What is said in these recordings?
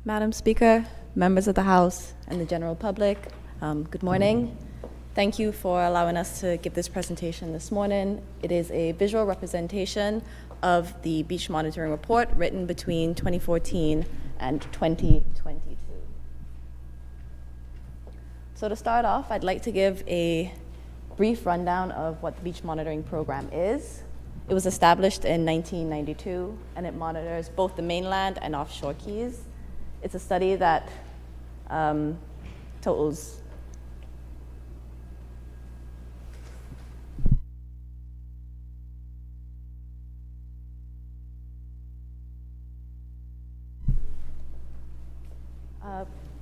Madam Speaker, members of the House, and the general public, good morning. Thank you for allowing us to give this presentation this morning. It is a visual representation of the beach monitoring report written between 2014 and 2022. So to start off, I'd like to give a brief rundown of what the beach monitoring program is. It was established in 1992, and it monitors both the mainland and offshore keys. It's a study that totals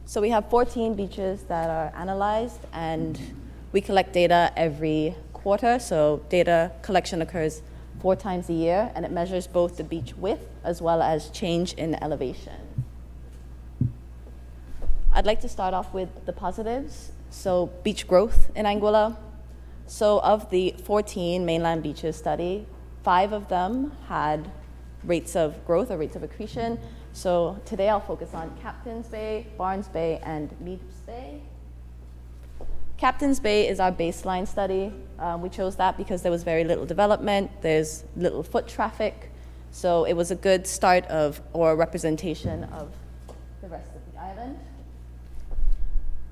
so we have 14 beaches that are analyzed, and we collect data every quarter. So data collection occurs 4 times a year, and it measures both the beach width as well as change in elevation. I'd like to start off with the positives. So beach growth in Anguilla. So of the 14 mainland beaches studied, 5 of them had rates of growth or rates of accretion. So today I'll focus on Captain's Bay, Barnes Bay, and Meads Bay. Captain's Bay is our baseline study. We chose that because there was very little development, there's little foot traffic, so it was a good start of, or representation of, the rest of the island.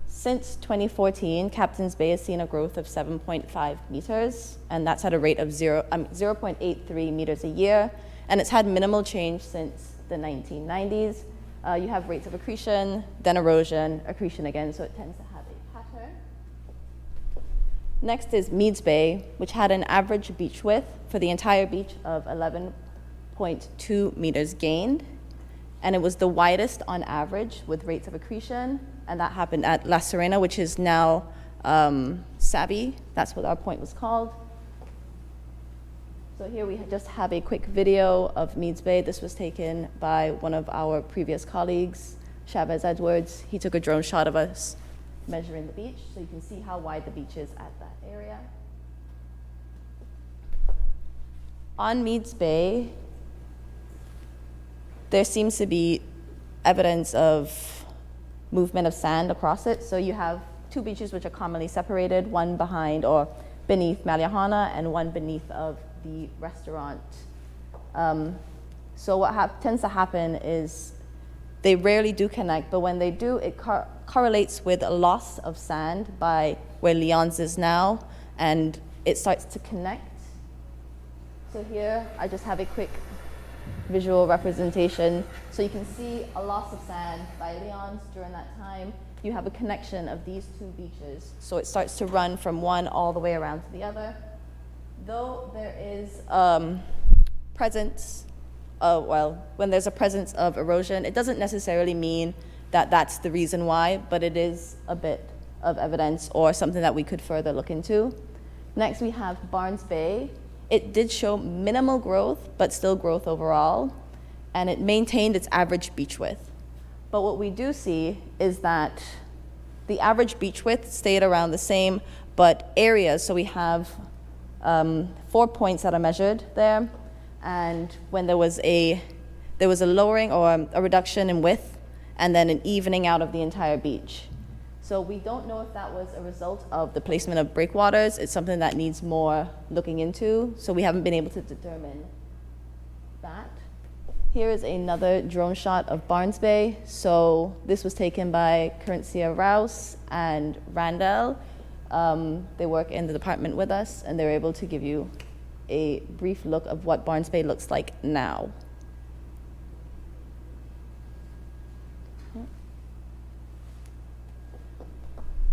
Since 2014, Captain's Bay has seen a growth of 7.5 meters, and that's at a rate of 0.83 meters a year, and it's had minimal change since the 1990s. You have rates of accretion, then erosion, accretion again, so it tends to have a pattern. Next is Meads Bay, which had an average beach width for the entire beach of 11.2 meters gained, and it was the widest on average with rates of accretion, and that happened at La Serena, which is now Sabi. That's what our point was called. So here we just have a quick video of Meads Bay. This was taken by one of our previous colleagues, Chavez Edwards. He took a drone shot of us measuring the beach, so you can see how wide the beach is at that area. On Meads Bay, there seems to be evidence of movement of sand across it. So you have 2 beaches which are commonly separated, one behind or beneath Malihana and one beneath of the restaurant. So what tends to happen is they rarely do connect, but when they do, it correlates with a loss of sand by where Leon's is now, and it starts to connect. So here, I just have a quick visual representation. So you can see a loss of sand by Leon's during that time. You have a connection of these 2 beaches. So it starts to run from one all the way around to the other. Though there is presence, when there's a presence of erosion, it doesn't necessarily mean that that's the reason why, but it is a bit of evidence or something that we could further look into. Next, we have Barnes Bay. It did show minimal growth, but still growth overall, and it maintained its average beach width. But what we do see is that the average beach width stayed around the same, but areas, so we have 4 points that are measured there, and when there was a lowering or a reduction in width, and then an evening out of the entire beach. So we don't know if that was a result of the placement of breakwaters. It's something that needs more looking into, so we haven't been able to determine that. Here is another drone shot of Barnes Bay. So this was taken by Currencia Rouse and Randall. They work in the department with us, and they're able to give you a brief look of what Barnes Bay looks like now.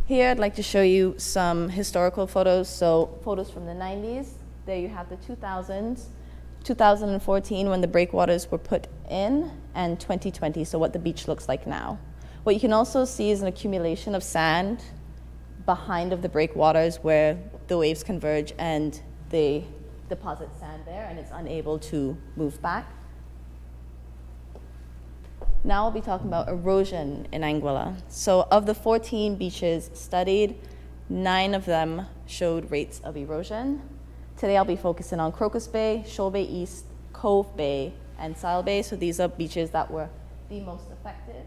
Here, I'd like to show you some historical photos. So photos from the 90s. There you have the 2000s, 2014 when the breakwaters were put in, and 2020, so what the beach looks like now. What you can also see is an accumulation of sand behind of the breakwaters where the waves converge and they deposit sand there, and it's unable to move back. Now I'll be talking about erosion in Anguilla. So of the 14 beaches studied, 9 of them showed rates of erosion. Today I'll be focusing on Crocus Bay, Shoal Bay East, Cove Bay, and Sile Bay. So these are beaches that were the most affected.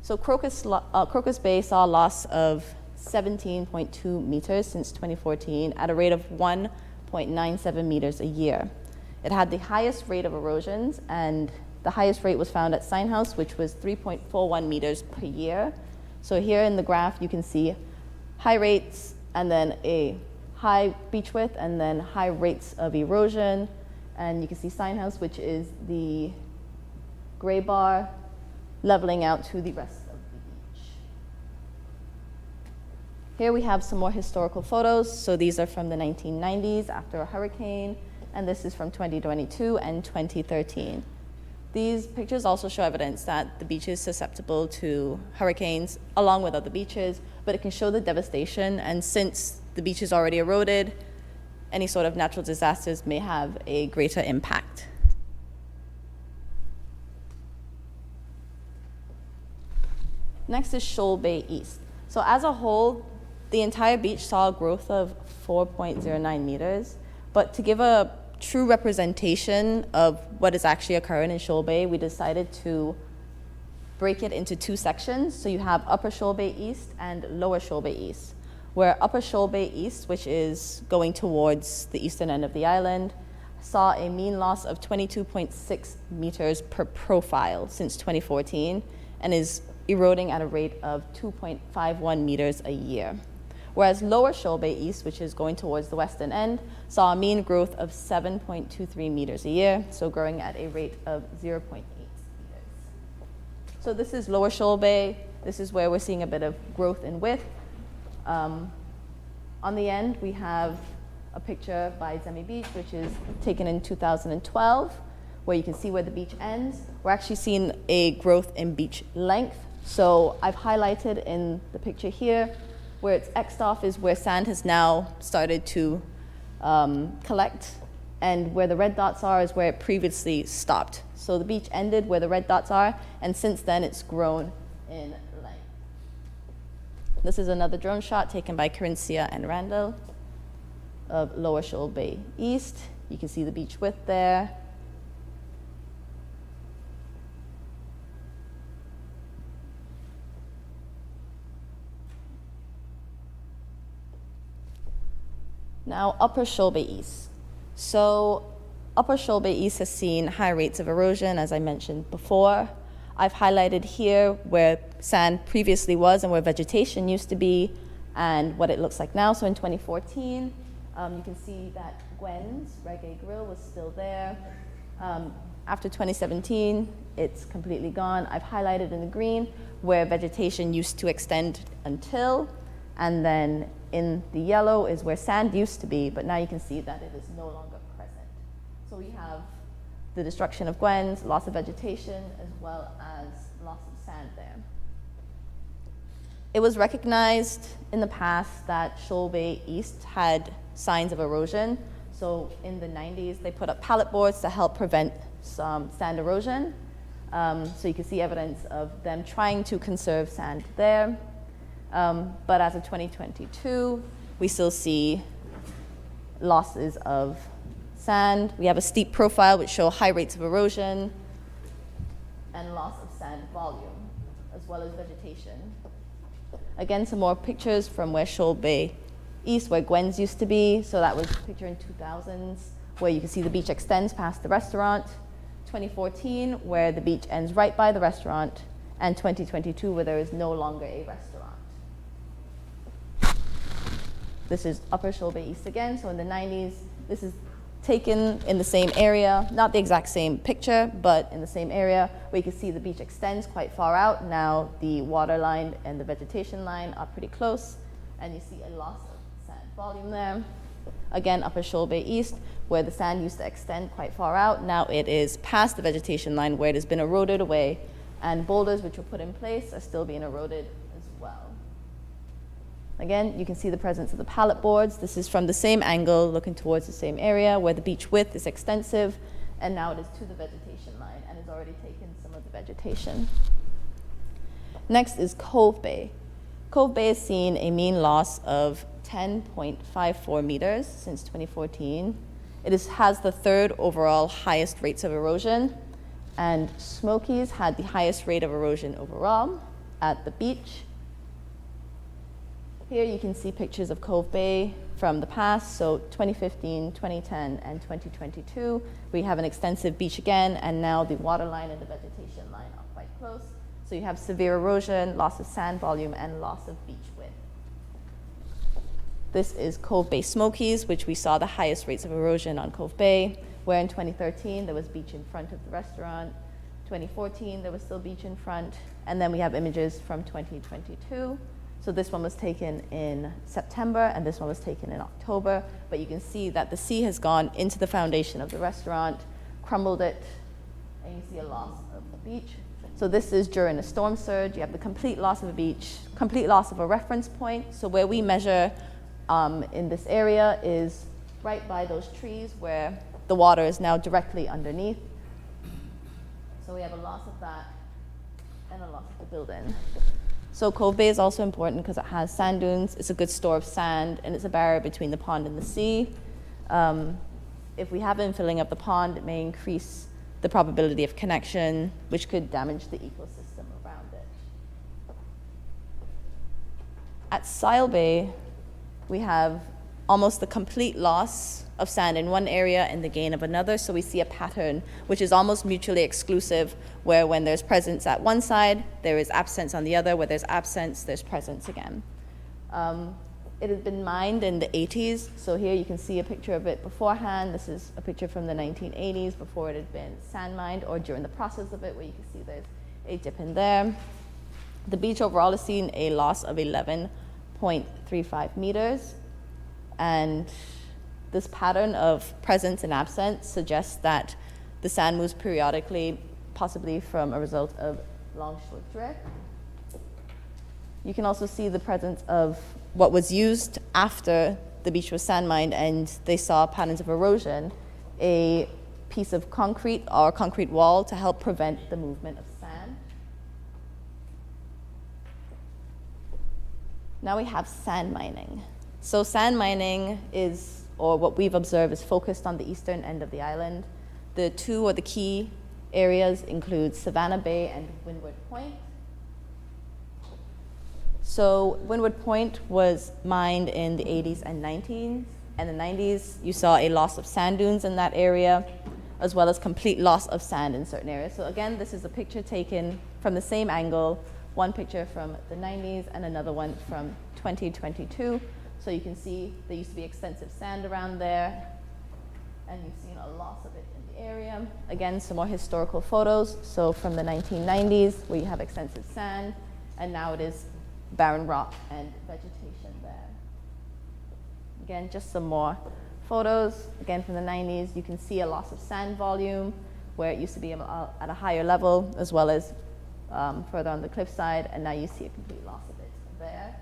So Crocus Bay saw a loss of 17.2 meters since 2014 at a rate of 1.97 meters a year. It had the highest rate of erosions, and the highest rate was found at Sign House, which was 3.41 meters per year. So here in the graph, you can see high rates and then a high beach width and then high rates of erosion. And you can see Sign House, which is the gray bar, leveling out to the rest of the beach. Here we have some more historical photos. So these are from the 1990s after a hurricane, and this is from 2022 and 2013. These pictures also show evidence that the beach is susceptible to hurricanes along with other beaches, but it can show the devastation, and since the beach is already eroded, any sort of natural disasters may have a greater impact. Next is Shoal Bay East. So as a whole, the entire beach saw a growth of 4.09 meters, but to give a true representation of what is actually occurring in Shoal Bay, we decided to break it into two sections. So you have Upper Shoal Bay East and Lower Shoal Bay East, where Upper Shoal Bay East, which is going towards the eastern end of the island, saw a mean loss of 22.6 meters per profile since 2014 and is eroding at a rate of 2.51 meters a year. Whereas Lower Shoal Bay East, which is going towards the western end, saw a mean growth of 7.23 meters a year, so growing at a rate of 0.8 meters. So this is Lower Shoal Bay. This is where we're seeing a bit of growth in width. On the end, we have a picture by Zemi Beach, which is taken in 2012, where you can see where the beach ends. We're actually seeing a growth in beach length. So I've highlighted in the picture here, where it's X'd off is where sand has now started to collect, and where the red dots are is where it previously stopped. So the beach ended where the red dots are, and since then it's grown in length. This is another drone shot taken by Carinthia and Randall of Lower Shoal Bay East. You can see the beach width there. Now, Upper Shoal Bay East. So Upper Shoal Bay East has seen high rates of erosion, as I mentioned before. I've highlighted here where sand previously was and where vegetation used to be and what it looks like now. So in 2014, you can see that Gwen's Reggae Grill was still there. After 2017, it's completely gone. I've highlighted in the green where vegetation used to extend until, and then in the yellow is where sand used to be, but now you can see that it is no longer present. So we have the destruction of Gwen's, loss of vegetation, as well as loss of sand there. It was recognized in the past that Shoal Bay East had signs of erosion. So in the 90s, they put up pallet boards to help prevent some sand erosion. So you can see evidence of them trying to conserve sand there. But as of 2022, we still see losses of sand. We have a steep profile which show high rates of erosion and loss of sand volume, as well as vegetation. Again, some more pictures from where Shoal Bay East, where Gwen's used to be. So that was a picture in 2000s, where you can see the beach extends past the restaurant. 2014, where the beach ends right by the restaurant. And 2022, where there is no longer a restaurant. This is Upper Shoal Bay East again. So in the 90s, this is taken in the same area, not the exact same picture, but in the same area where you can see the beach extends quite far out. Now the water line and the vegetation line are pretty close, and you see a loss of sand volume there. Again, Upper Shoal Bay East, where the sand used to extend quite far out. Now it is past the vegetation line where it has been eroded away, and boulders which were put in place are still being eroded as well. Again, you can see the presence of the pallet boards. This is from the same angle, looking towards the same area where the beach width is extensive, and now it is to the vegetation line and has already taken some of the vegetation. Next is Cove Bay. Cove Bay has seen a mean loss of 10.54 meters since 2014. It has the third overall highest rates of erosion, and Smokies had the highest rate of erosion overall. at the beach. Here you can see pictures of Cove Bay from the past, so 2015, 2010, and 2022. We have an extensive beach again, and now the water line and the vegetation line are quite close. So you have severe erosion, loss of sand volume, and loss of beach width. This is Cove Bay Smokies, which we saw the highest rates of erosion on Cove Bay, where in 2013 there was beach in front of the restaurant. 2014 there was still beach in front, and then we have images from 2022. So this one was taken in September, and this one was taken in October. But you can see that the sea has gone into the foundation of the restaurant, crumbled it, and you see a loss of the beach. So this is during a storm surge. You have the complete loss of a beach, complete loss of a reference point. So where we measure in this area is right by those trees where the water is now directly underneath. So we have a loss of that and a loss of the building. So Cove Bay is also important because it has sand dunes. It's a good store of sand, and it's a barrier between the pond and the sea. If we have infilling of the pond, it may increase the probability of connection, which could damage the ecosystem around it. At Sile Bay, we have almost the complete loss of sand in one area and the gain of another. So we see a pattern which is almost mutually exclusive, where when there's presence at one side, there is absence on the other. Where there's absence, there's presence again. It has been mined in the 80s. So here you can see a picture of it beforehand. This is a picture from the 1980s before it had been sand mined, or during the process of it, where you can see there's a dip in there. The beach overall has seen a loss of 11.35 meters. And this pattern of presence and absence suggests that the sand moves periodically, possibly from a result of longshore drift. You can also see the presence of what was used after the beach was sand mined and they saw patterns of erosion, a piece of concrete or a concrete wall to help prevent the movement of sand. Now we have sand mining. So sand mining is, or what we've observed, is focused on the eastern end of the island. The two or the key areas include Savannah Bay and Windward Point. So Windward Point was mined in the 80s and 90s. And the 90s, you saw a loss of sand dunes in that area, as well as complete loss of sand in certain areas. So again, this is a picture taken from the same angle, one picture from the 90s and another one from 2022. So you can see there used to be extensive sand around there, and you've seen a loss of it in the area. Again, some more historical photos. So from the 1990s, where you have extensive sand, and now it is barren rock and vegetation there. Again, just some more photos. Again, from the 90s, you can see a loss of sand volume, where it used to be at a higher level, as well as further on the cliffside, and now you see a complete loss of it there.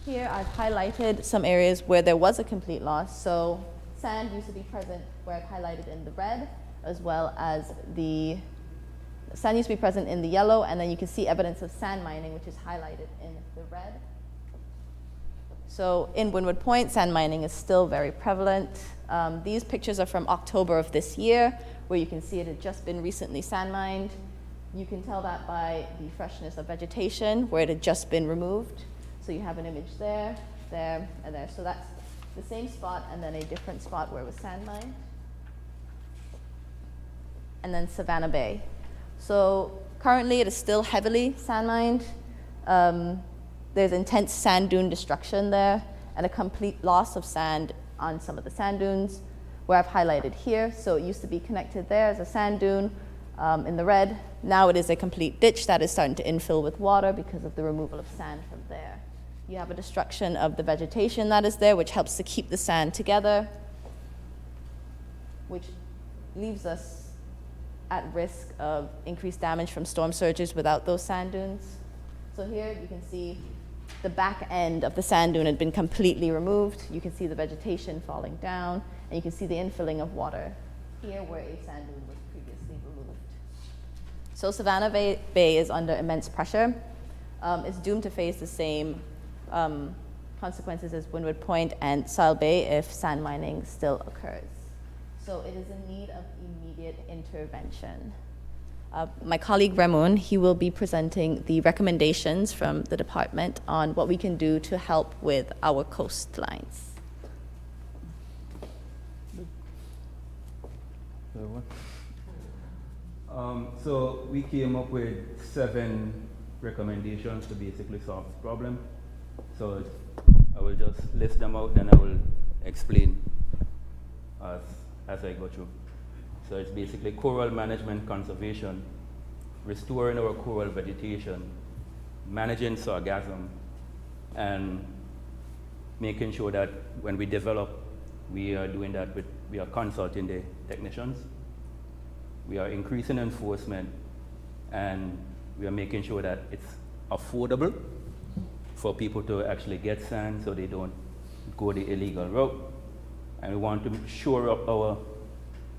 Here I've highlighted some areas where there was a complete loss. So sand used to be present where I've highlighted in the red, as well as the sand used to be present in the yellow, and then you can see evidence of sand mining, which is highlighted in the red. So in Windward Point, sand mining is still very prevalent. These pictures are from October of this year, where you can see it had just been recently sand mined. You can tell that by the freshness of vegetation, where it had just been removed. So you have an image there, there, and there. So that's the same spot and then a different spot where it was sand mined. And then Savannah Bay. So currently it is still heavily sand mined. There's intense sand dune destruction there and a complete loss of sand on some of the sand dunes, where I've highlighted here. So it used to be connected there as a sand dune in the red. Now it is a complete ditch that is starting to infill with water because of the removal of sand from there. You have a destruction of the vegetation that is there, which helps to keep the sand together, which leaves us at risk of increased damage from storm surges without those sand dunes. So here you can see the back end of the sand dune had been completely removed. You can see the vegetation falling down, and you can see the infilling of water here where a sand dune was previously removed. So Savannah Bay is under immense pressure. It's doomed to face the same consequences as Windward Point and Sile Bay if sand mining still occurs. So it is in need of immediate intervention. My colleague Ramon, he will be presenting the recommendations from the department on what we can do to help with our coastlines. So we came up with 7 recommendations to basically solve this problem. So I will just list them out and I will explain as I go through. So it's basically coral management conservation, restoring our coral vegetation, managing sargassum, and making sure that when we develop, we are doing that we are consulting the technicians. We are increasing enforcement, and we are making sure that it's affordable for people to actually get sand so they don't go the illegal route. And we want to shore up our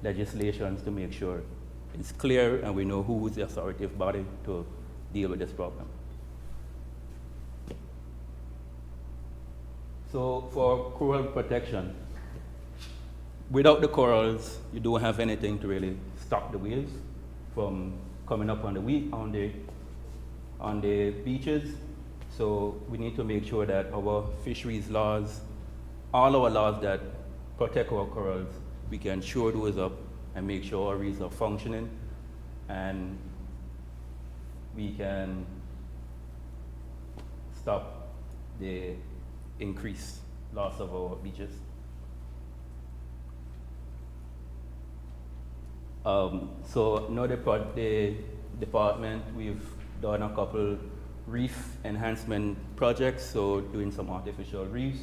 legislations to make sure it's clear and we know who is the authoritative body to deal with this problem. So for coral protection, without the corals, you don't have anything to really stop the waves from coming up on the beaches. So we need to make sure that our fisheries laws, all our laws that protect our corals, we can shore those up and make sure our reefs are functioning, and we can stop the increased loss of our beaches. So now the department, we've done a couple reef enhancement projects, so doing some artificial reefs.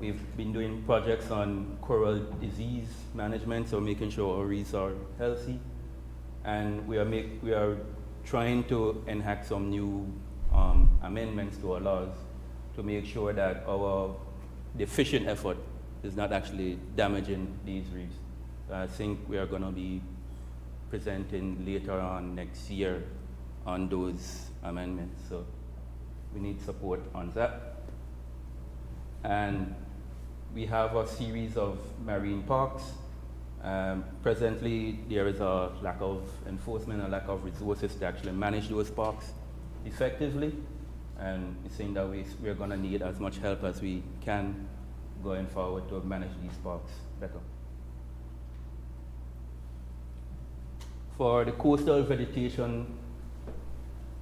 We've been doing projects on coral disease management, so making sure our reefs are healthy. And we are trying to enact some new amendments to our laws to make sure that the fishing effort is not actually damaging these reefs. I think we are going to be presenting later on next year on those amendments, so we need support on that. And we have a series of marine parks. Presently, there is a lack of enforcement, a lack of resources to actually manage those parks effectively. And it seems that we're going to need as much help as we can going forward to manage these parks better. For the coastal vegetation,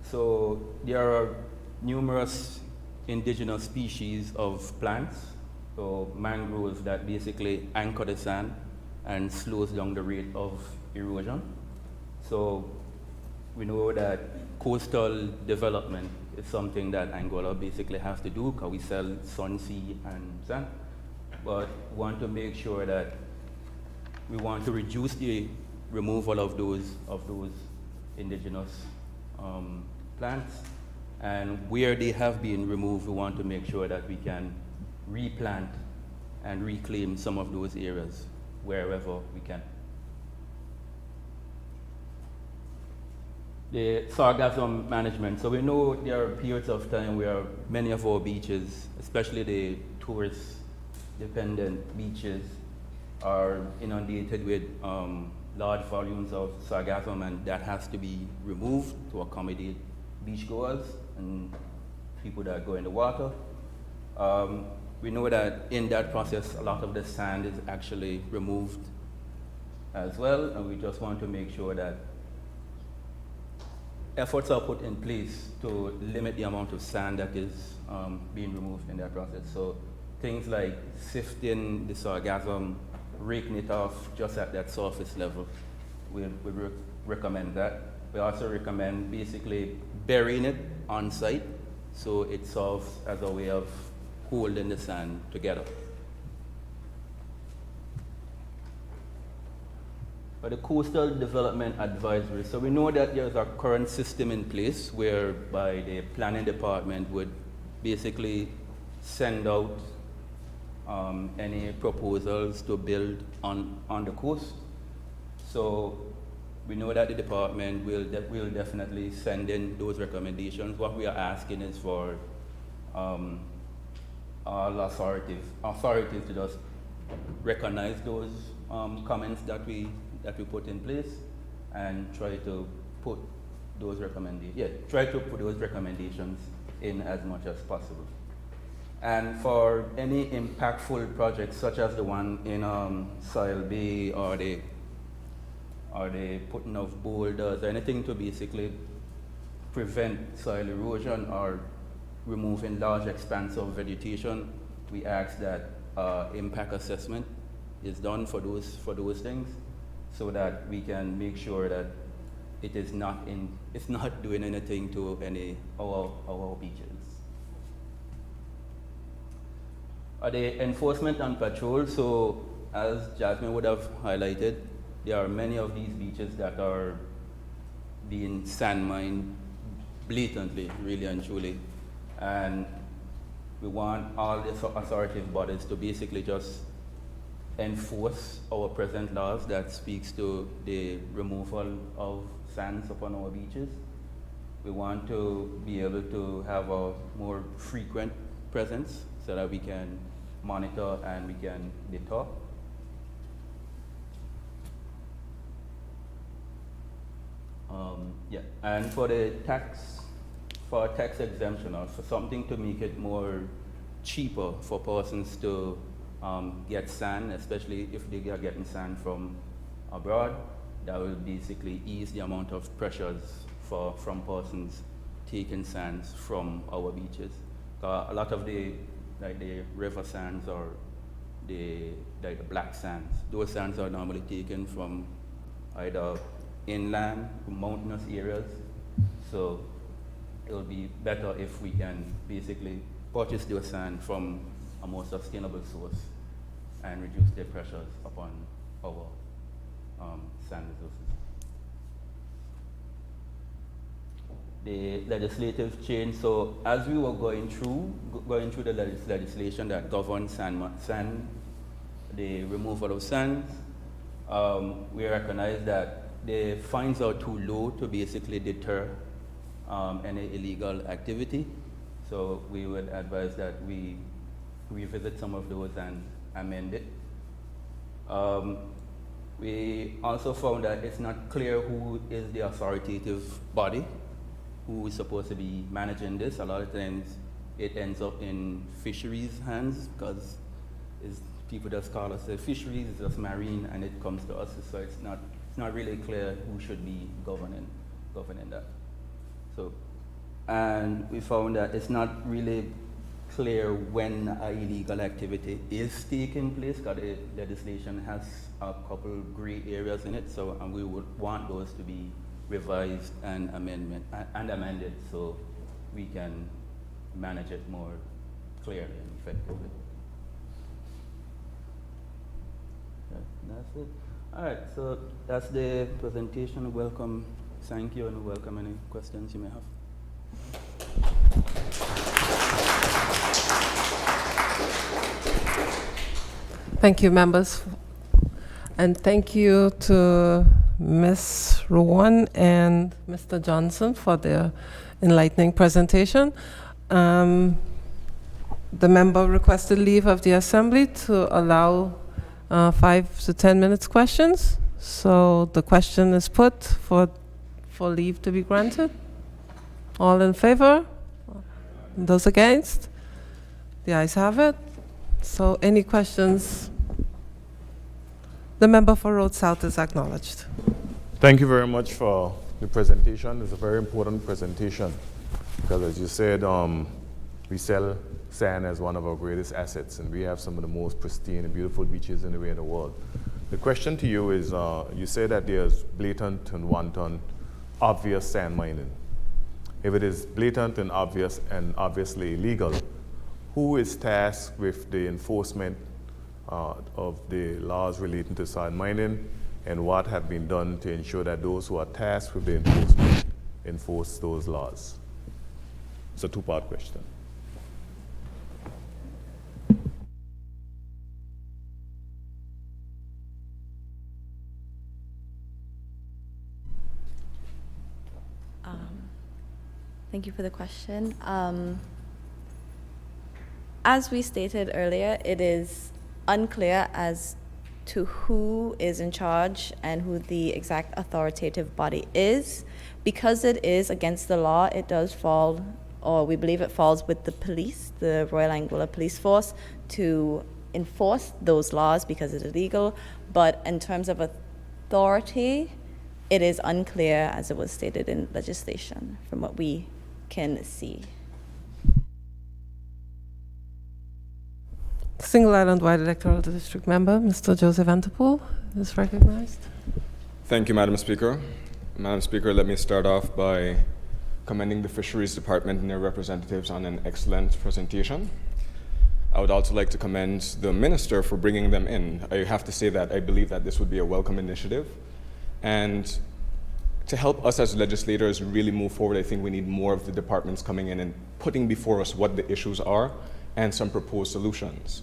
so there are numerous indigenous species of plants, so mangroves that basically anchor the sand and slows down the rate of erosion. So we know that coastal development is something that Anguilla basically has to do because we sell sun, sea, and sand. But we want to make sure that we want to reduce the removal of those indigenous plants. And where they have been removed, we want to make sure that we can replant and reclaim some of those areas wherever we can. The sargassum management. So we know there are periods of time where many of our beaches, especially the tourist-dependent beaches, are inundated with large volumes of sargassum, and that has to be removed to accommodate beachgoers and people that go in the water. We know that in that process, a lot of the sand is actually removed as well, and we just want to make sure that efforts are put in place to limit the amount of sand that is being removed in that process. So things like sifting the sargassum, raking it off just at that surface level, we recommend that. We also recommend basically burying it on site so it serves as a way of holding the sand together. For the coastal development advisory, so we know that there's a current system in place whereby the planning department would basically send out any proposals to build on the coast. So we know that the department will definitely send in those recommendations. What we are asking is for all authorities to just recognize those comments that we put in place and try to put those recommendations in as much as possible. And for any impactful projects such as the one in Soil Bay or the putting of boulders or anything to basically prevent soil erosion or removing large expanse of vegetation, we ask that impact assessment is done for those things, so that we can make sure that it's not doing anything to any our beaches. The enforcement and patrol. So as Jasmine would have highlighted, there are many of these beaches that are being sand mined blatantly, really and truly. And we want all the authoritative bodies to basically just enforce our present laws that speaks to the removal of sands upon our beaches. We want to be able to have a more frequent presence so that we can monitor and we can deter. And for the tax exemption, or for something to make it more cheaper for persons to get sand, especially if they are getting sand from abroad, that will basically ease the amount of pressures from persons taking sands from our beaches. A lot of the river sands or the black sands, those sands are normally taken from either inland, mountainous areas. So it'll be better if we can basically purchase those sand from a more sustainable source and reduce the pressures upon our sand resources. The legislative change. So as we were going through the legislation that governs the removal of sands, we recognize that the fines are too low to basically deter any illegal activity. So we would advise that we revisit some of those and amend it. We also found that it's not clear who is the authoritative body who is supposed to be managing this. A lot of times it ends up in fisheries hands, because people just call us the fisheries, it's just marine, and it comes to us. So it's not really clear who should be governing that. So, and we found that it's not really clear when an illegal activity is taking place, because the legislation has a couple gray areas in it. So, and we would want those to be revised and amended so we can manage it more clearly and effectively. That's it. All right, so that's the presentation. Welcome, thank you, and welcome any questions you may have. Thank you, members. And thank you to Ms. Rowan and Mr. Johnson for their enlightening presentation. The member requested leave of the Assembly to allow 5 to 10 minutes questions. So the question is put for leave to be granted. All in favor? Those against? The ayes have it. So any questions? The member for Road South is acknowledged. Thank you very much for the presentation. It's a very important presentation because, as you said, we sell sand as one of our greatest assets, and we have some of the most pristine and beautiful beaches in the world. The question to you is, you say that there's blatant and wanton, obvious sand mining. If it is blatant and obvious and obviously illegal, who is tasked with the enforcement of the laws relating to sand mining, and what have been done to ensure that those who are tasked with the enforcement enforce those laws? It's a two-part question. Thank you for the question. As we stated earlier, it is unclear as to who is in charge and who the exact authoritative body is. Because it is against the law, it does fall, or we believe it falls with the police, the Royal Anguilla Police Force, to enforce those laws because it's illegal. But in terms of authority, it is unclear, as it was stated in legislation, from what we can see. Single Island Wide Electoral District Member, Mr. Joseph Antipool, is recognized. Thank you, Madam Speaker. Madam Speaker, let me start off by commending the Fisheries Department and their representatives on an excellent presentation. I would also like to commend the Minister for bringing them in. I have to say that I believe that this would be a welcome initiative. And to help us as legislators really move forward, I think we need more of the departments coming in and putting before us what the issues are and some proposed solutions.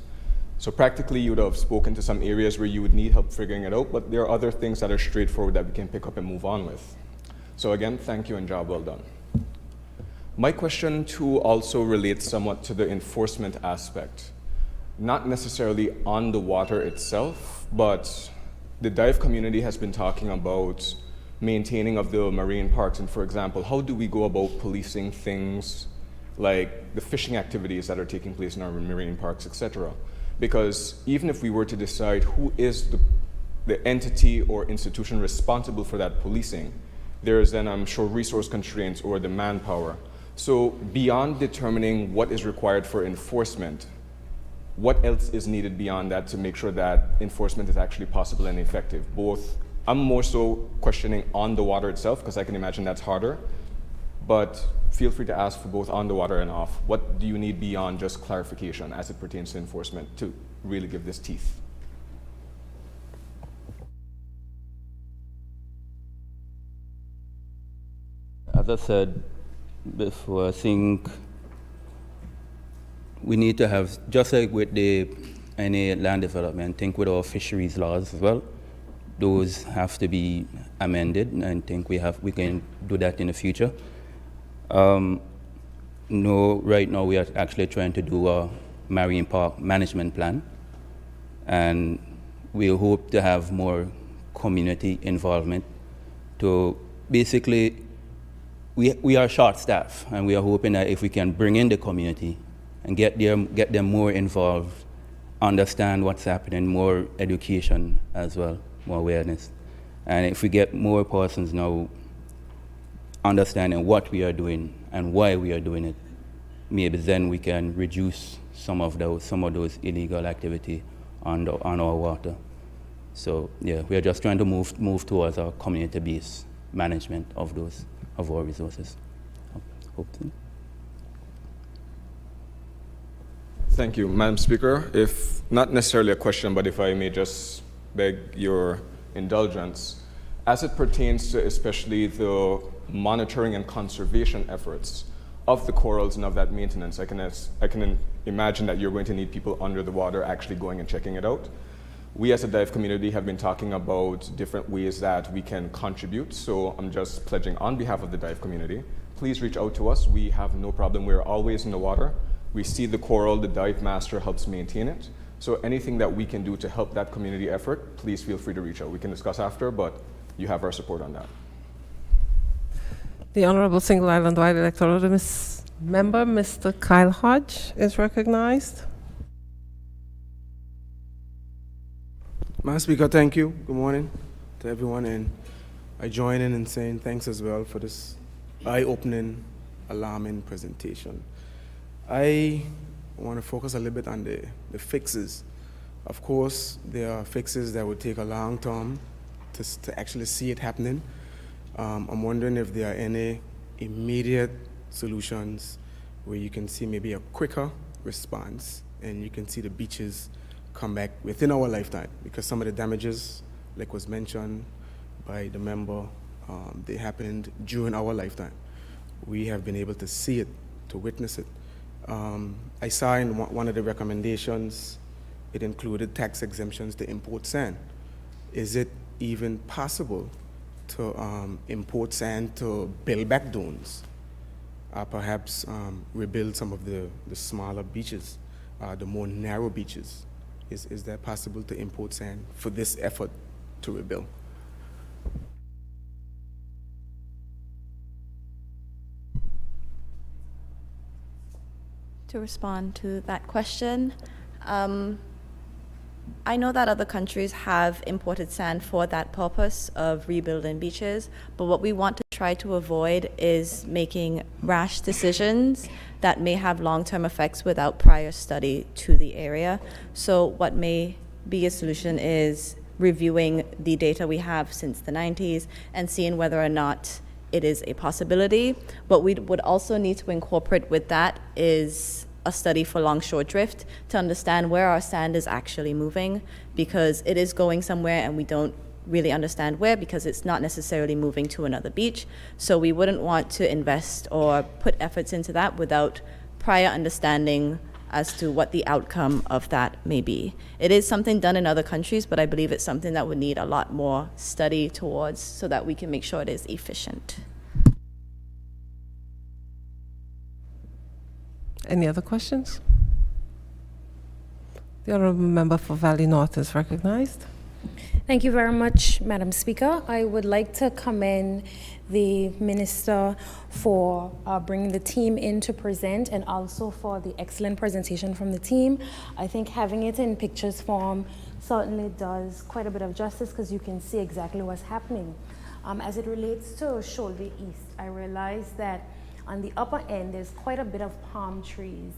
So practically, you would have spoken to some areas where you would need help figuring it out, but there are other things that are straightforward that we can pick up and move on with. So again, thank you and job well done. My question too also relates somewhat to the enforcement aspect. Not necessarily on the water itself, but the dive community has been talking about maintaining of the marine parks. And for example, how do we go about policing things like the fishing activities that are taking place in our marine parks, etc.? Because even if we were to decide who is the entity or institution responsible for that policing, there is then, I'm sure, resource constraints or the manpower. So beyond determining what is required for enforcement, what else is needed beyond that to make sure that enforcement is actually possible and effective? Both, I'm more so questioning on the water itself, because I can imagine that's harder, but feel free to ask for both on the water and off. What do you need beyond just clarification as it pertains to enforcement to really give this teeth? As I said before, I think we need to have, just like with any land development, I think with our fisheries laws as well, those have to be amended, and I think we can do that in the future. No, right now we are actually trying to do a marine park management plan, and we hope to have more community involvement to basically, we are short staff, and we are hoping that if we can bring in the community and get them more involved, understand what's happening, more education as well, more awareness. And if we get more persons now understanding what we are doing and why we are doing it, maybe then we can reduce some of those illegal activity on our water. So yeah, we are just trying to move towards our community-based management of our resources. Hopefully. Thank you, Madam Speaker. If not necessarily a question, but if I may just beg your indulgence, as it pertains to especially the monitoring and conservation efforts of the corals and of that maintenance, I can imagine that you're going to need people under the water actually going and checking it out. We as a dive community have been talking about different ways that we can contribute, so I'm just pledging on behalf of the dive community, please reach out to us. We have no problem. We're always in the water. We see the coral, the dive master helps maintain it. So anything that we can do to help that community effort, please feel free to reach out. We can discuss after, but you have our support on that. The Honorable Single Island Wide Electoral Member, Mr. Kyle Hodge, is recognized. Madam Speaker, thank you. Good morning to everyone, and I join in saying thanks as well for this eye-opening, alarming presentation. I want to focus a little bit on the fixes. Of course, there are fixes that would take a long time to actually see it happening. I'm wondering if there are any immediate solutions where you can see maybe a quicker response and you can see the beaches come back within our lifetime, because some of the damages, like was mentioned by the member, they happened during our lifetime. We have been able to see it, to witness it. I saw in one of the recommendations, it included tax exemptions to import sand. Is it even possible to import sand to build back dunes, perhaps rebuild some of the smaller beaches, the more narrow beaches? Is that possible to import sand for this effort to rebuild? To respond to that question, I know that other countries have imported sand for that purpose of rebuilding beaches, but what we want to try to avoid is making rash decisions that may have long-term effects without prior study to the area. So what may be a solution is reviewing the data we have since the 90s and seeing whether or not it is a possibility. What we would also need to incorporate with that is a study for longshore drift to understand where our sand is actually moving, because it is going somewhere and we don't really understand where, because it's not necessarily moving to another beach. So we wouldn't want to invest or put efforts into that without prior understanding as to what the outcome of that may be. It is something done in other countries, but I believe it's something that would need a lot more study towards so that we can make sure it is efficient. Any other questions? The honorable member for Valley North is recognized. Thank you very much, Madam Speaker. I would like to commend the Minister for bringing the team in to present, and also for the excellent presentation from the team. I think having it in pictures form certainly does quite a bit of justice, because you can see exactly what's happening. As it relates to Shoalway East, I realize that on the upper end, there's quite a bit of palm trees,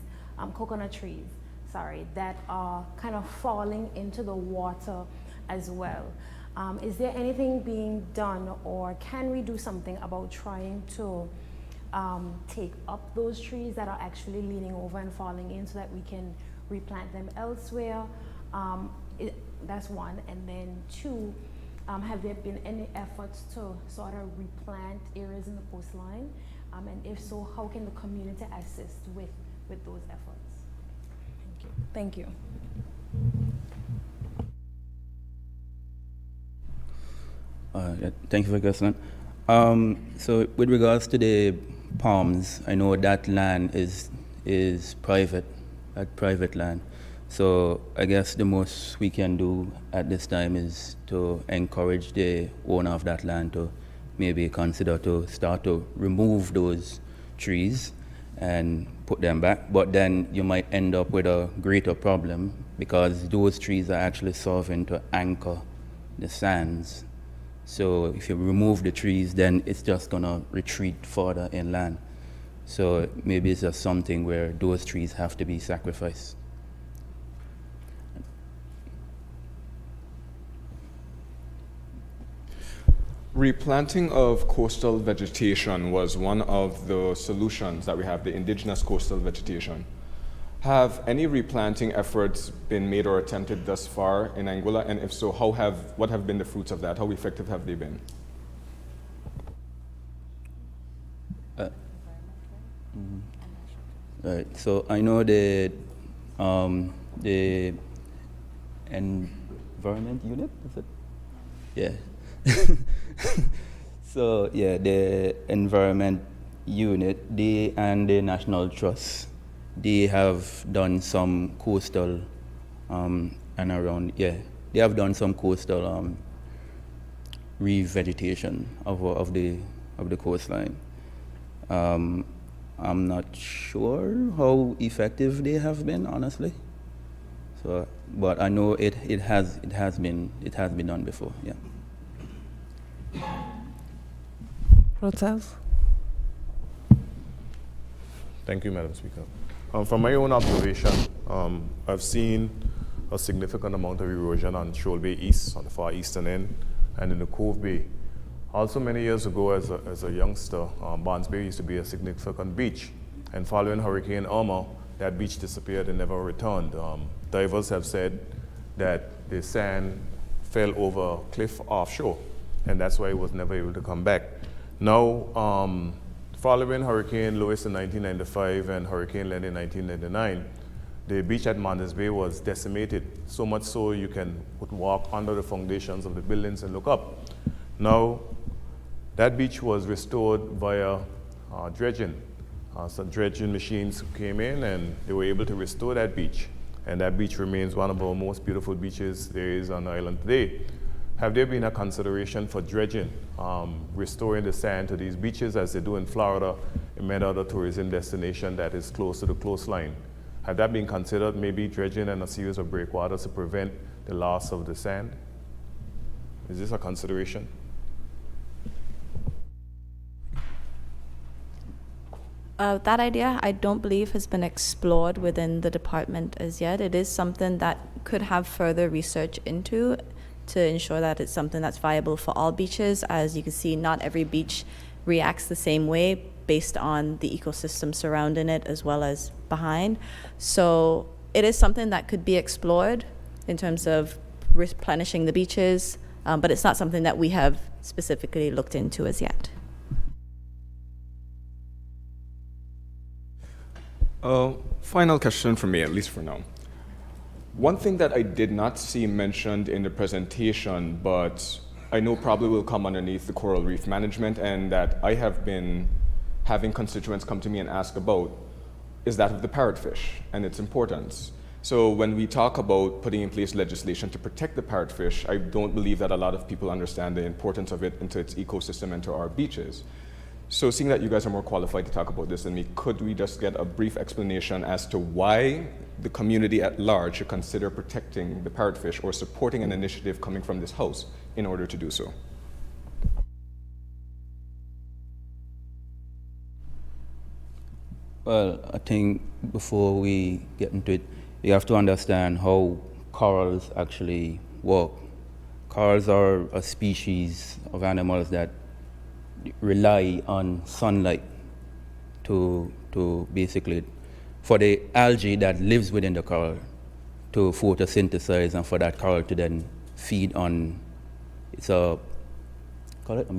coconut trees, sorry, that are kind of falling into the water as well. Is there anything being done, or can we do something about trying to take up those trees that are actually leaning over and falling in, so that we can replant them elsewhere? That's one. And then two, have there been any efforts to sort of replant areas in the coastline? And if so, how can the community assist with those efforts? Thank you. Thank you. Thank you for the question. So with regards to the palms, I know that land is private, private land. So I guess the most we can do at this time is to encourage the owner of that land to maybe consider to start to remove those trees and put them back. But then you might end up with a greater problem, because those trees are actually serving to anchor the sands. So if you remove the trees, then it's just gonna retreat further inland. So maybe it's just something where those trees have to be sacrificed. Replanting of coastal vegetation was one of the solutions that we have, the indigenous coastal vegetation. Have any replanting efforts been made or attempted thus far in Anguilla? And if so, what have been the fruits of that? How effective have they been? Right. So I know the environment unit, is it? Yeah. So yeah, the environment unit, they and the National Trust, they have done some coastal and around, yeah, they have done some coastal revegetation of the coastline. I'm not sure how effective they have been, honestly. So, but I know it has been done before, yeah. Rotels? Thank you, Madam Speaker. From my own observation, I've seen a significant amount of erosion on Shoalway East, on the far eastern end, and in the Cove Bay. Also, many years ago, as a youngster, Barnes Bay used to be a significant beach. And following Hurricane Irma, that beach disappeared and never returned. Divers have said that the sand fell over a cliff offshore, and that's why it was never able to come back. Now, following Hurricane Lois in 1995 and Hurricane Len in 1999, the beach at Barnes Bay was decimated, so much so you would walk under the foundations of the buildings and look up. Now, that beach was restored via dredging. Some dredging machines came in and they were able to restore that beach. and that beach remains one of our most beautiful beaches there is on the island today. Have there been a consideration for dredging, restoring the sand to these beaches as they do in Florida and many other tourism destinations that is close to the coastline? Have that been considered, maybe dredging and a series of breakwaters to prevent the loss of the sand? Is this a consideration? That idea, I don't believe, has been explored within the department as yet. It is something that could have further research into to ensure that it's something that's viable for all beaches. As you can see, not every beach reacts the same way based on the ecosystem surrounding it as well as behind. So it is something that could be explored in terms of replenishing the beaches, but it's not something that we have specifically looked into as yet. Final question from me, at least for now. One thing that I did not see mentioned in the presentation, but I know probably will come underneath the coral reef management, and that I have been having constituents come to me and ask about, is that of the parrotfish and its importance. So when we talk about putting in place legislation to protect the parrotfish, I don't believe that a lot of people understand the importance of it into its ecosystem and to our beaches. So seeing that you guys are more qualified to talk about this than me, could we just get a brief explanation as to why the community at large should consider protecting the parrotfish or supporting an initiative coming from this house in order to do so? Well, I think before we get into it, you have to understand how corals actually work. Corals are a species of animals that rely on sunlight to basically, for the algae that lives within the coral to photosynthesize and for that coral to then feed on, it's a, call it a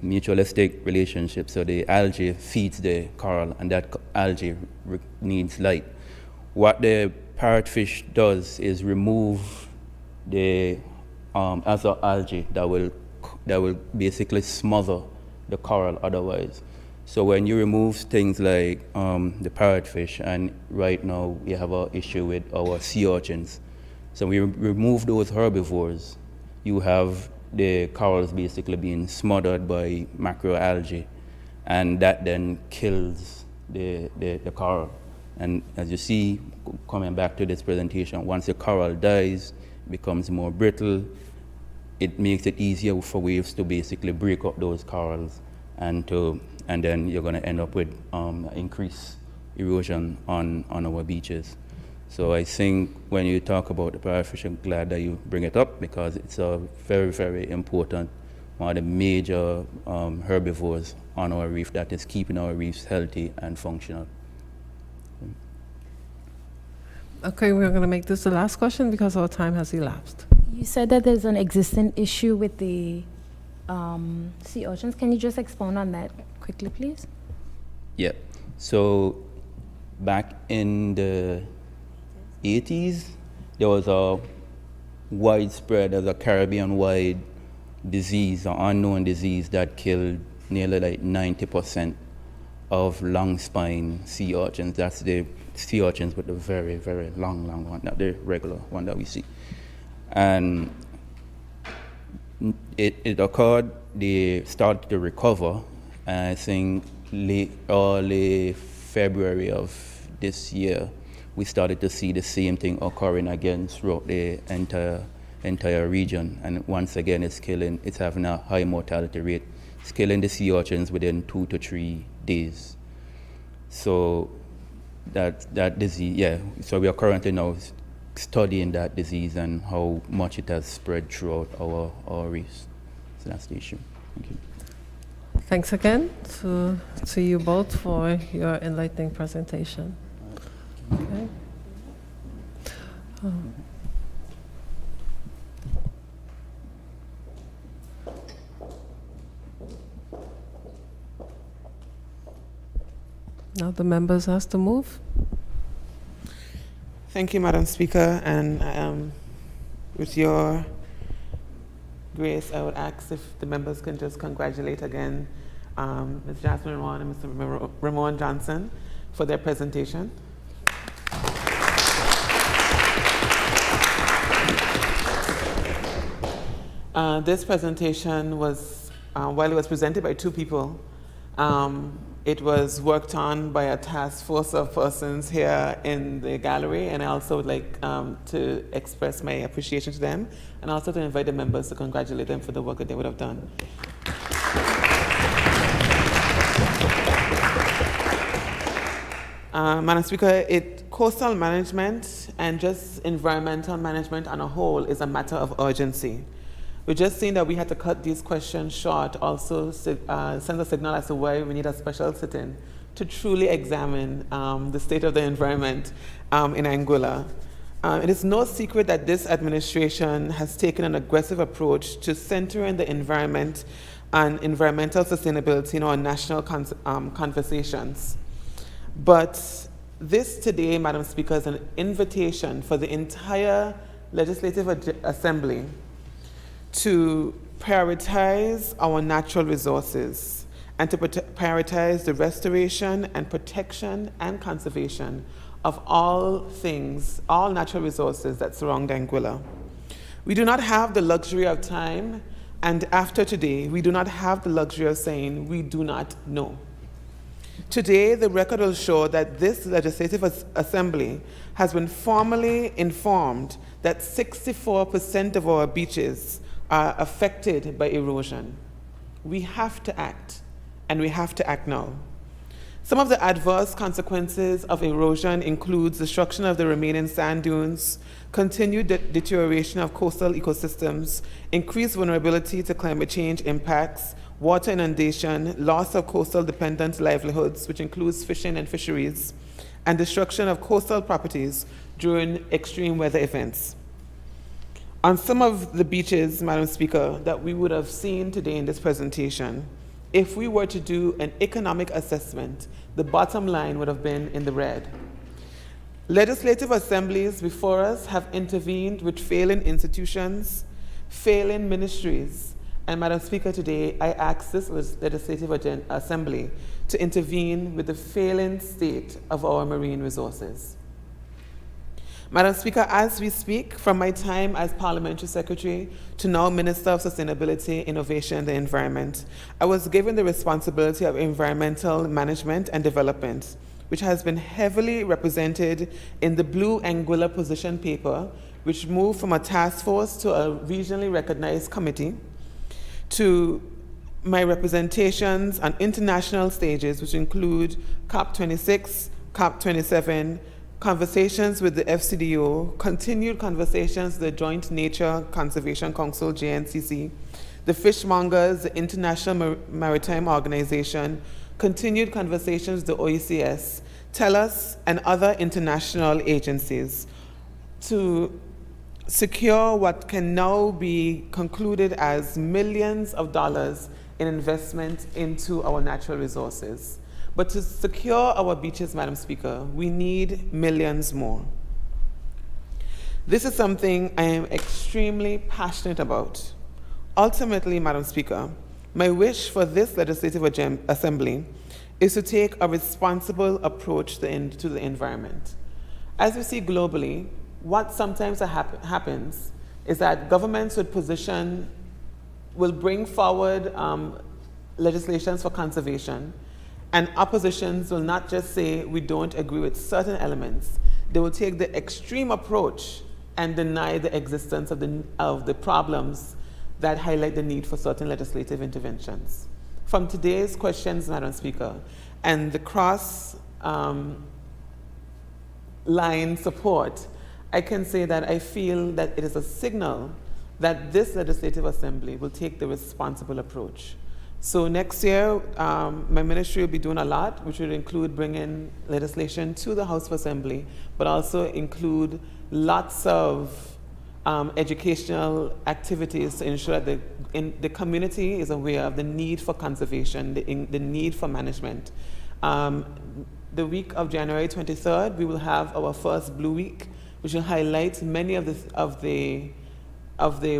mutualistic relationship. So the algae feeds the coral and that algae needs light. What the parrotfish does is remove the other algae that will basically smother the coral otherwise. So when you remove things like the parrotfish, and right now we have an issue with our sea urchins. So we remove those herbivores, you have the corals basically being smothered by macroalgae, and that then kills the coral. And as you see, coming back to this presentation, once the coral dies, becomes more brittle, it makes it easier for waves to basically break up those corals, and then you're going to end up with increased erosion on our beaches. So I think when you talk about the parrotfish, I'm glad that you bring it up because it's a very, very important, one of the major herbivores on our reef that is keeping our reefs healthy and functional. Okay, we're going to make this the last question because our time has elapsed. You said that there's an existing issue with the sea urchins. Can you just expound on that quickly, please? Yeah. So back in the 80s, there was a Caribbean-wide disease, an unknown disease that killed nearly like 90% of long spine sea urchins. That's the sea urchins with the very, very long one, not the regular one that we see. And it occurred, they started to recover, and I think early February of this year, we started to see the same thing occurring again throughout the entire region. And once again, it's having a high mortality rate. It's killing the sea urchins within 2 to 3 days. So that disease, yeah. So we are currently now studying that disease and how much it has spread throughout our reefs. So that's the issue. Thank you. Thanks again to you both for your enlightening presentation. Okay. Now the members has to move. Thank you, Madam Speaker, and with your grace, I would ask if the members can just congratulate again Ms. Jasmine Ramon and Mr. Ramon Johnson for their presentation. This presentation was, while it was presented by two people, it was worked on by a task force of persons here in the gallery, and I also would like to express my appreciation to them, and also to invite the members to congratulate them for the work that they would have done. Madam Speaker, coastal management and just environmental management on a whole is a matter of urgency. We're just seeing that we had to cut these questions short, also send a signal as to why we need a special sit-in to truly examine the state of the environment in Anguilla. It is no secret that this administration has taken an aggressive approach to centering the environment and environmental sustainability in our national conversations. But this today, Madam Speaker, is an invitation for the entire Legislative Assembly to prioritize our natural resources and to prioritize the restoration and protection and conservation of all things, all natural resources that surround Anguilla. We do not have the luxury of time, and after today, we do not have the luxury of saying we do not know. Today, the record will show that this Legislative Assembly has been formally informed that 64% of our beaches are affected by erosion. We have to act, and we have to act now. Some of the adverse consequences of erosion includes destruction of the remaining sand dunes, continued deterioration of coastal ecosystems, increased vulnerability to climate change impacts, water inundation, loss of coastal dependent livelihoods, which includes fishing and fisheries, and destruction of coastal properties during extreme weather events. On some of the beaches, Madam Speaker, that we would have seen today in this presentation, if we were to do an economic assessment, the bottom line would have been in the red. Legislative assemblies before us have intervened with failing institutions, failing ministries, and Madam Speaker, today I ask this Legislative Assembly to intervene with the failing state of our marine resources. Madam Speaker, as we speak, from my time as Parliamentary Secretary to now Minister of Sustainability, Innovation and the Environment, I was given the responsibility of environmental management and development, which has been heavily represented in the Blue Anguilla position paper, which moved from a task force to a regionally recognized committee, to my representations on international stages, which include COP26, COP27, conversations with the FCDO, continued conversations with the Joint Nature Conservation Council, JNCC, the Fishmongers, the International Maritime Organization, continued conversations with the OECS, TELUS, and other international agencies to secure what can now be concluded as millions of dollars in investment into our natural resources. But to secure our beaches, Madam Speaker, we need millions more. This is something I am extremely passionate about. Ultimately, Madam Speaker, my wish for this Legislative Assembly is to take a responsible approach to the environment. As we see globally, what sometimes happens is that governments will bring forward legislations for conservation, and oppositions will not just say we don't agree with certain elements. They will take the extreme approach and deny the existence of the problems that highlight the need for certain legislative interventions. From today's questions, Madam Speaker, and the cross-line support, I can say that I feel that it is a signal that this Legislative Assembly will take the responsible approach. So next year, my ministry will be doing a lot, which will include bringing legislation to the House of Assembly, but also include lots of educational activities to ensure that the community is aware of the need for conservation, the need for management. The week of January 23rd, we will have our first Blue Week, which will highlight many of the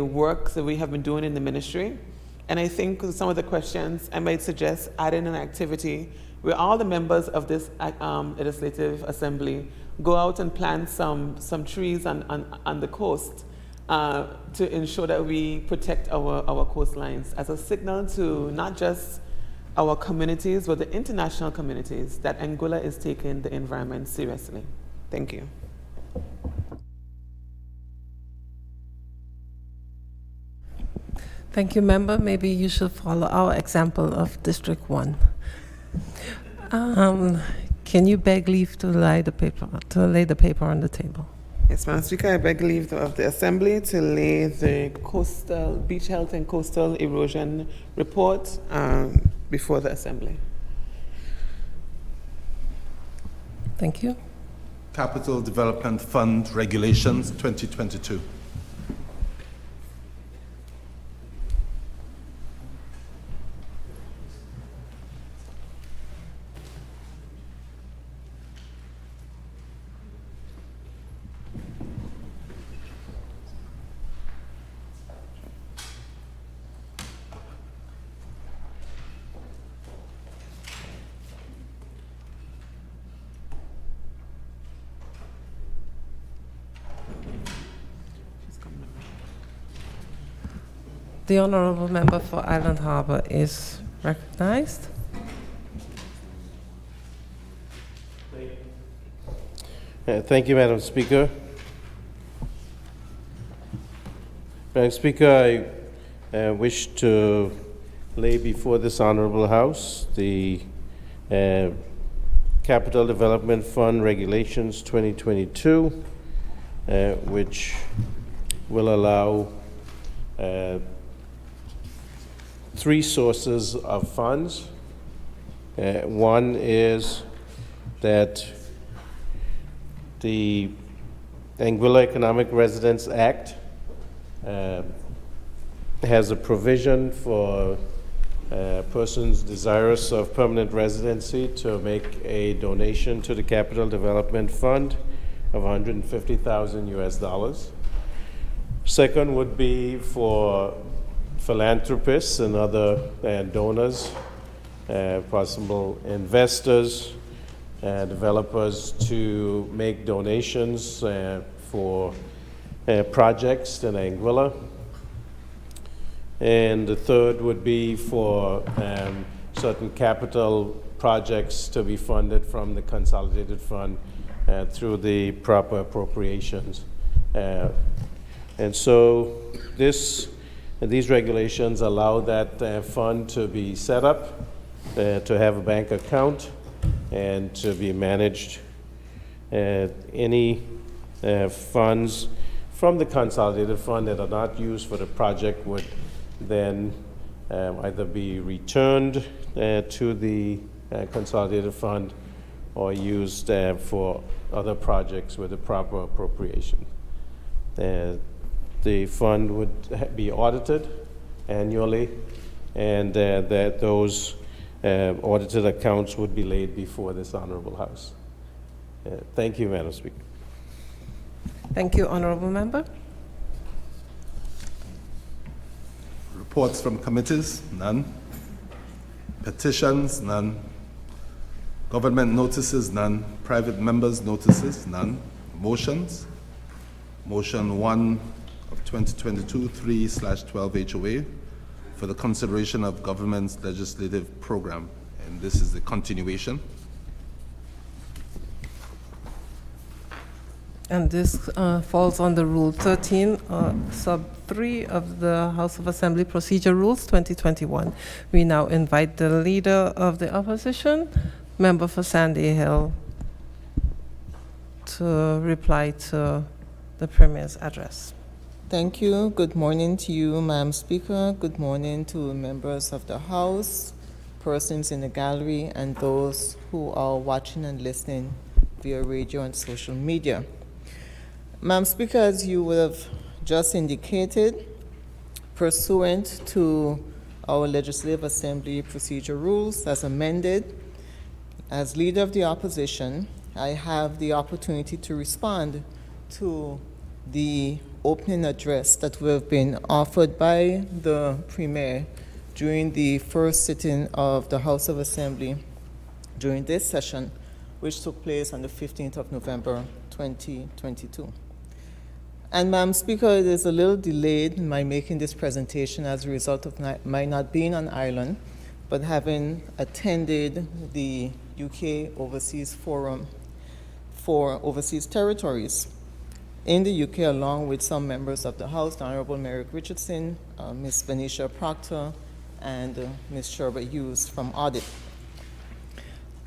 work that we have been doing in the ministry. And I think some of the questions, I might suggest adding an activity where all the members of this Legislative Assembly go out and plant some trees on the coast to ensure that we protect our coastlines as a signal to not just our communities, but the international communities that Anguilla is taking the environment seriously. Thank you. Thank you, member. Maybe you should follow our example of District 1. Can you beg leave to lay the paper on the table? Yes, Madam Speaker, I beg leave of the Assembly to lay the coastal beach health and coastal erosion report before the Assembly. Thank you. Capital Development Fund Regulations 2022. The honorable member for Island Harbor is recognized. Thank you, Madam Speaker. Madam Speaker, I wish to lay before this honorable House the Capital Development Fund Regulations 2022, which will allow 3 sources of funds. One is that the Anguilla Economic Residence Act has a provision for persons desirous of permanent residency to make a donation to the Capital Development Fund of $150,000. Second would be for philanthropists and other donors, possible investors, developers to make donations for projects in Anguilla. And the third would be for certain capital projects to be funded from the consolidated fund through the proper appropriations. And so these regulations allow that fund to be set up, to have a bank account, and to be managed. Any funds from the consolidated fund that are not used for the project would then either be returned to the consolidated fund or used for other projects with the proper appropriation. The fund would be audited annually, and that those audited accounts would be laid before this honorable House. Thank you, Madam Speaker. Thank you, honorable member. Reports from committees? None. Petitions? None. Government notices? None. Private members' notices? None. Motions? Motion 1 of 2022 3/12 HOA for the consideration of government's legislative program, and this is the continuation. And this falls under Rule 13, Sub 3 of the House of Assembly Procedure Rules 2021. We now invite the Leader of the Opposition, Member for Sandy Hill, to reply to the Premier's address. Thank you. Good morning to you, Madam Speaker. Good morning to members of the House, persons in the gallery, and those who are watching and listening via radio and social media. Madam Speaker, as you would have just indicated, pursuant to our Legislative Assembly Procedure Rules as amended, as Leader of the Opposition, I have the opportunity to respond to the opening address that will have been offered by the Premier during the first sitting of the House of Assembly during this session, which took place on the 15th of November, 2022. And Madam Speaker, it is a little delayed in my making this presentation as a result of my not being on Ireland, but having attended the UK Overseas Forum for Overseas Territories in the UK, along with some members of the House, the Honorable Merrick Richardson, Ms. Venetia Proctor, and Ms. Sherbert Hughes from Audit.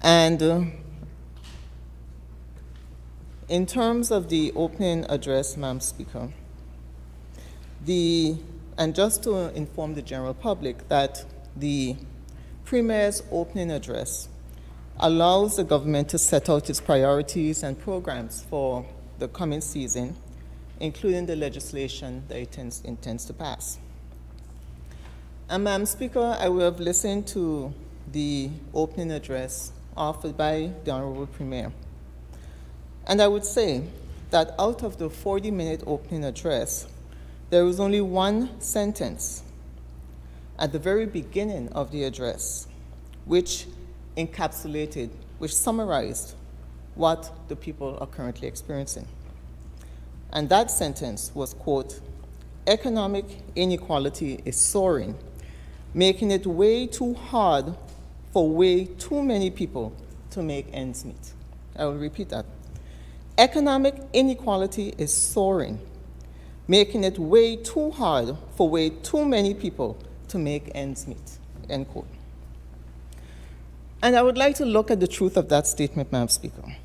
And in terms of the opening address, Madam Speaker, and just to inform the general public that the Premier's opening address allows the government to set out its priorities and programs for the coming season, including the legislation that it intends to pass. And Madam Speaker, I will have listened to the opening address offered by the Honorable Premier. And I would say that out of the 40-minute opening address, there was only one sentence at the very beginning of the address, which summarized what the people are currently experiencing. And that sentence was, quote, "Economic inequality is soaring, making it way too hard for way too many people to make ends meet." I will repeat that. Economic inequality is soaring, making it way too hard for way too many people to make ends meet, end quote. And I would like to look at the truth of that statement, Madam Speaker.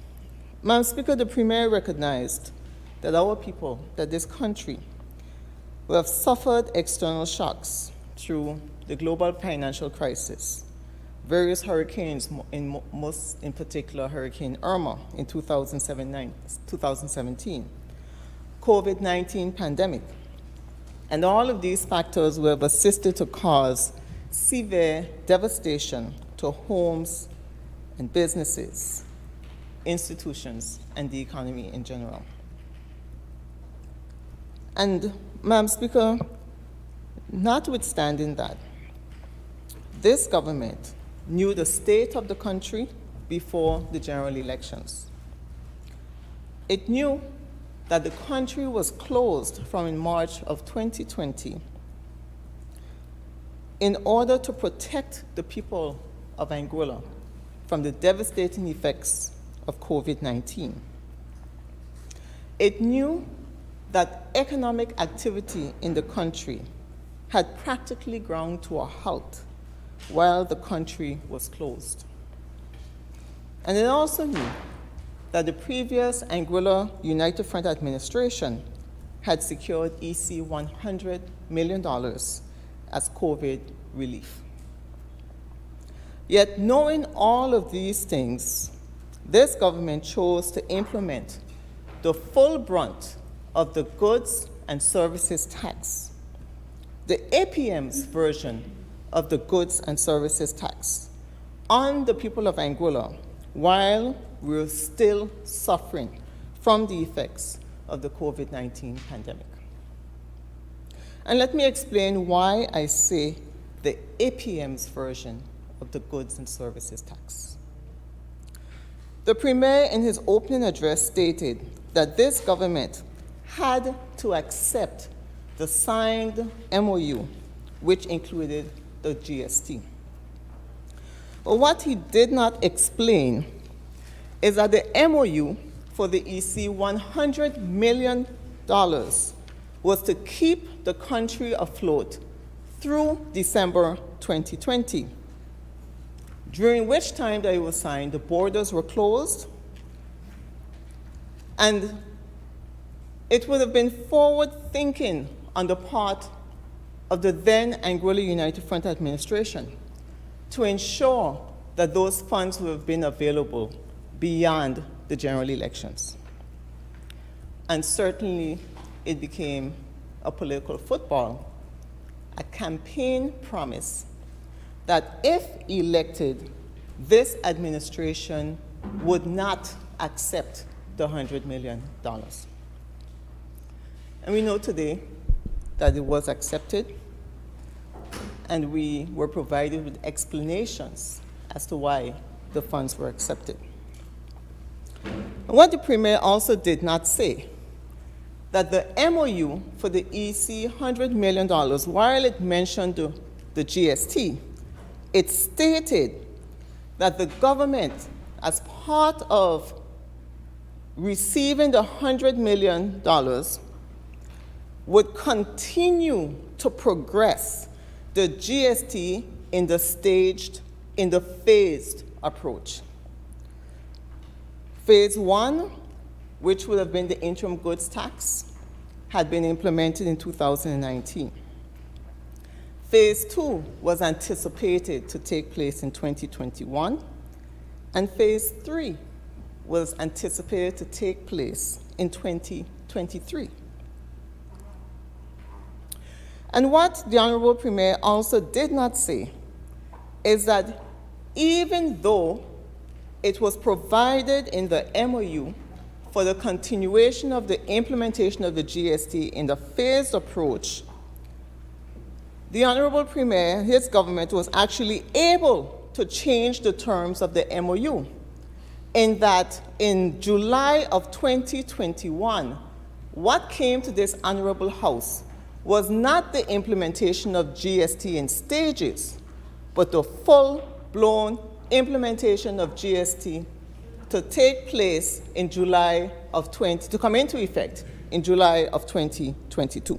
Madam Speaker, the Premier recognized that our people, that this country, will have suffered external shocks through the global financial crisis, various hurricanes, in particular Hurricane Irma in 2017, COVID-19 pandemic. And all of these factors will have assisted to cause severe devastation to homes and businesses, institutions, and the economy in general. And, Madam Speaker, notwithstanding that, this government knew the state of the country before the general elections. It knew that the country was closed from in March of 2020 in order to protect the people of Anguilla from the devastating effects of COVID-19. It knew that economic activity in the country had practically ground to a halt while the country was closed. And it also knew that the previous Anguilla United Front administration had secured EC $100 million as COVID relief. Yet, knowing all of these things, this government chose to implement the full brunt of the goods and services tax, the APM's version of the goods and services tax, on the people of Anguilla while we're still suffering from the effects of the COVID-19 pandemic. And let me explain why I say the APM's version of the goods and services tax. The Premier, in his opening address, stated that this government had to accept the signed MOU, which included the GST. But what he did not explain is that the MOU for the EC $100 million was to keep the country afloat through December 2020, during which time that it was signed, the borders were closed, and it would have been forward-thinking on the part of the then Anguilla United Front administration to ensure that those funds would have been available beyond the general elections. And certainly it became a political football, a campaign promise that if elected, this administration would not accept the $100 million. And we know today that it was accepted, and we were provided with explanations as to why the funds were accepted. And what the Premier also did not say that the MOU for the EC $100 million, while it mentioned the GST, it stated that the government, as part of receiving the $100 million, would continue to progress the GST in the phased approach. Phase 1, which would have been the interim goods tax, had been implemented in 2019. Phase 2 was anticipated to take place in 2021, and Phase 3 was anticipated to take place in 2023. And what the Honorable Premier also did not say is that even though it was provided in the MOU for the continuation of the implementation of the GST in the phased approach, the Honorable Premier, his government, was actually able to change the terms of the MOU, in that in July of 2021, what came to this Honorable House was not the implementation of GST in stages, but the full-blown implementation of GST to take place in to come into effect in July of 2022.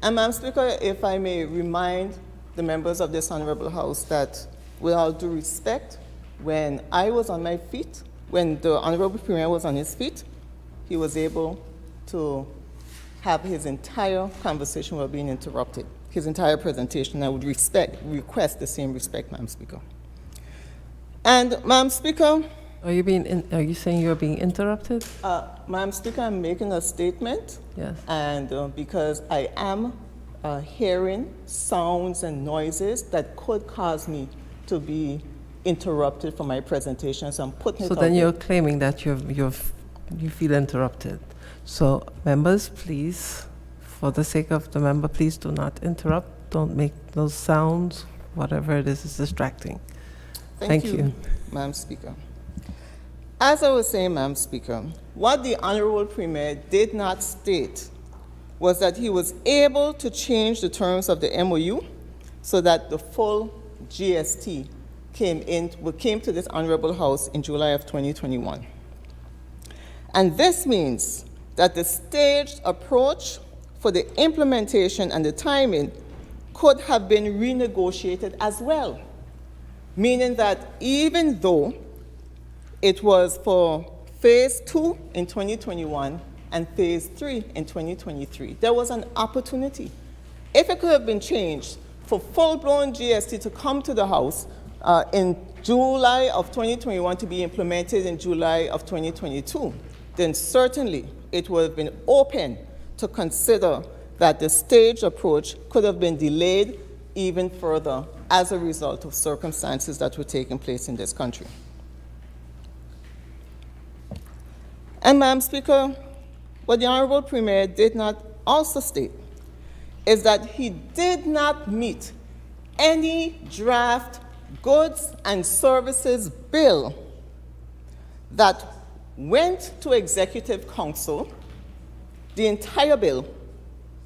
And Madam Speaker, if I may remind the members of this Honorable House that, with all due respect, when I was on my feet, when the Honorable Premier was on his feet, he was able to have his entire conversation without being interrupted, his entire presentation. I would request the same respect, Madam Speaker. And Madam Speaker, Are you saying you're being interrupted? Madam Speaker, I'm making a statement. Yes. And because I am hearing sounds and noises that could cause me to be interrupted from my presentation, so I'm putting it So out then there. you're claiming that you feel interrupted. So members, please, for the sake of the member, please do not interrupt. Don't make those sounds. Whatever it is distracting. Thank you. Madam Speaker. As I was saying, Madam Speaker, what the Honorable Premier did not state was that he was able to change the terms of the MOU so that the full GST came to this Honorable House in July of 2021. And this means that the staged approach for the implementation and the timing could have been renegotiated as well, meaning that even though it was for Phase 2 in 2021 and Phase 3 in 2023, there was an opportunity. If it could have been changed for full-blown GST to come to the House in July of 2021 to be implemented in July of 2022, then certainly it would have been open to consider that the staged approach could have been delayed even further as a result of circumstances that were taking place in this country. And Madam Speaker, what the Honorable Premier did not also state is that he did not meet any draft goods and services bill that went to Executive Council, the entire bill,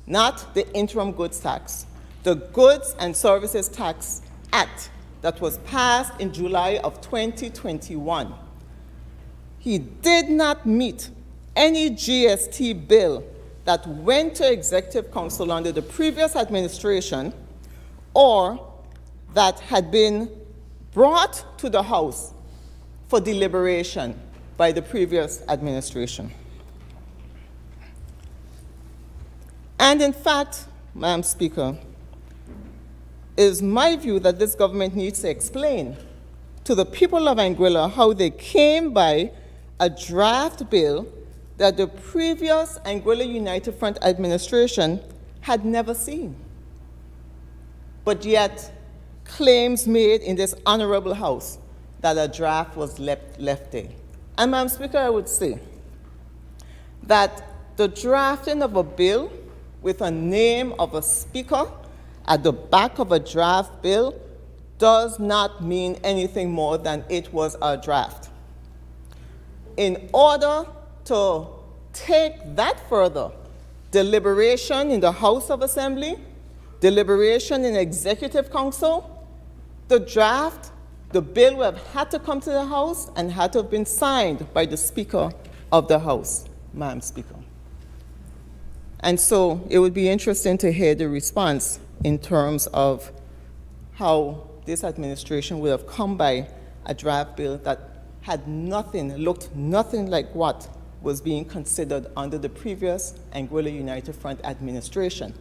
not the interim goods tax, the Goods and Services Tax Act that was passed in July of 2021. He did not meet any GST bill that went to Executive Council under the previous administration or that had been brought to the House for deliberation by the previous administration. And in fact, Madam Speaker, it is my view that this government needs to explain to the people of Anguilla how they came by a draft bill that the previous Anguilla United Front administration had never seen. But yet, claims made in this honorable House that a draft was left there. And Madam Speaker, I would say that the drafting of a bill with a name of a speaker at the back of a draft bill does not mean anything more than it was a draft. In order to take that further, deliberation in the House of Assembly, deliberation in Executive Council, the draft, the bill would have had to come to the House and had to have been signed by the Speaker of the House, Madam Speaker. And so it would be interesting to hear the response in terms of how this administration would have come by a draft bill that had nothing, looked nothing like what was being considered under the previous Anguilla United Front administration,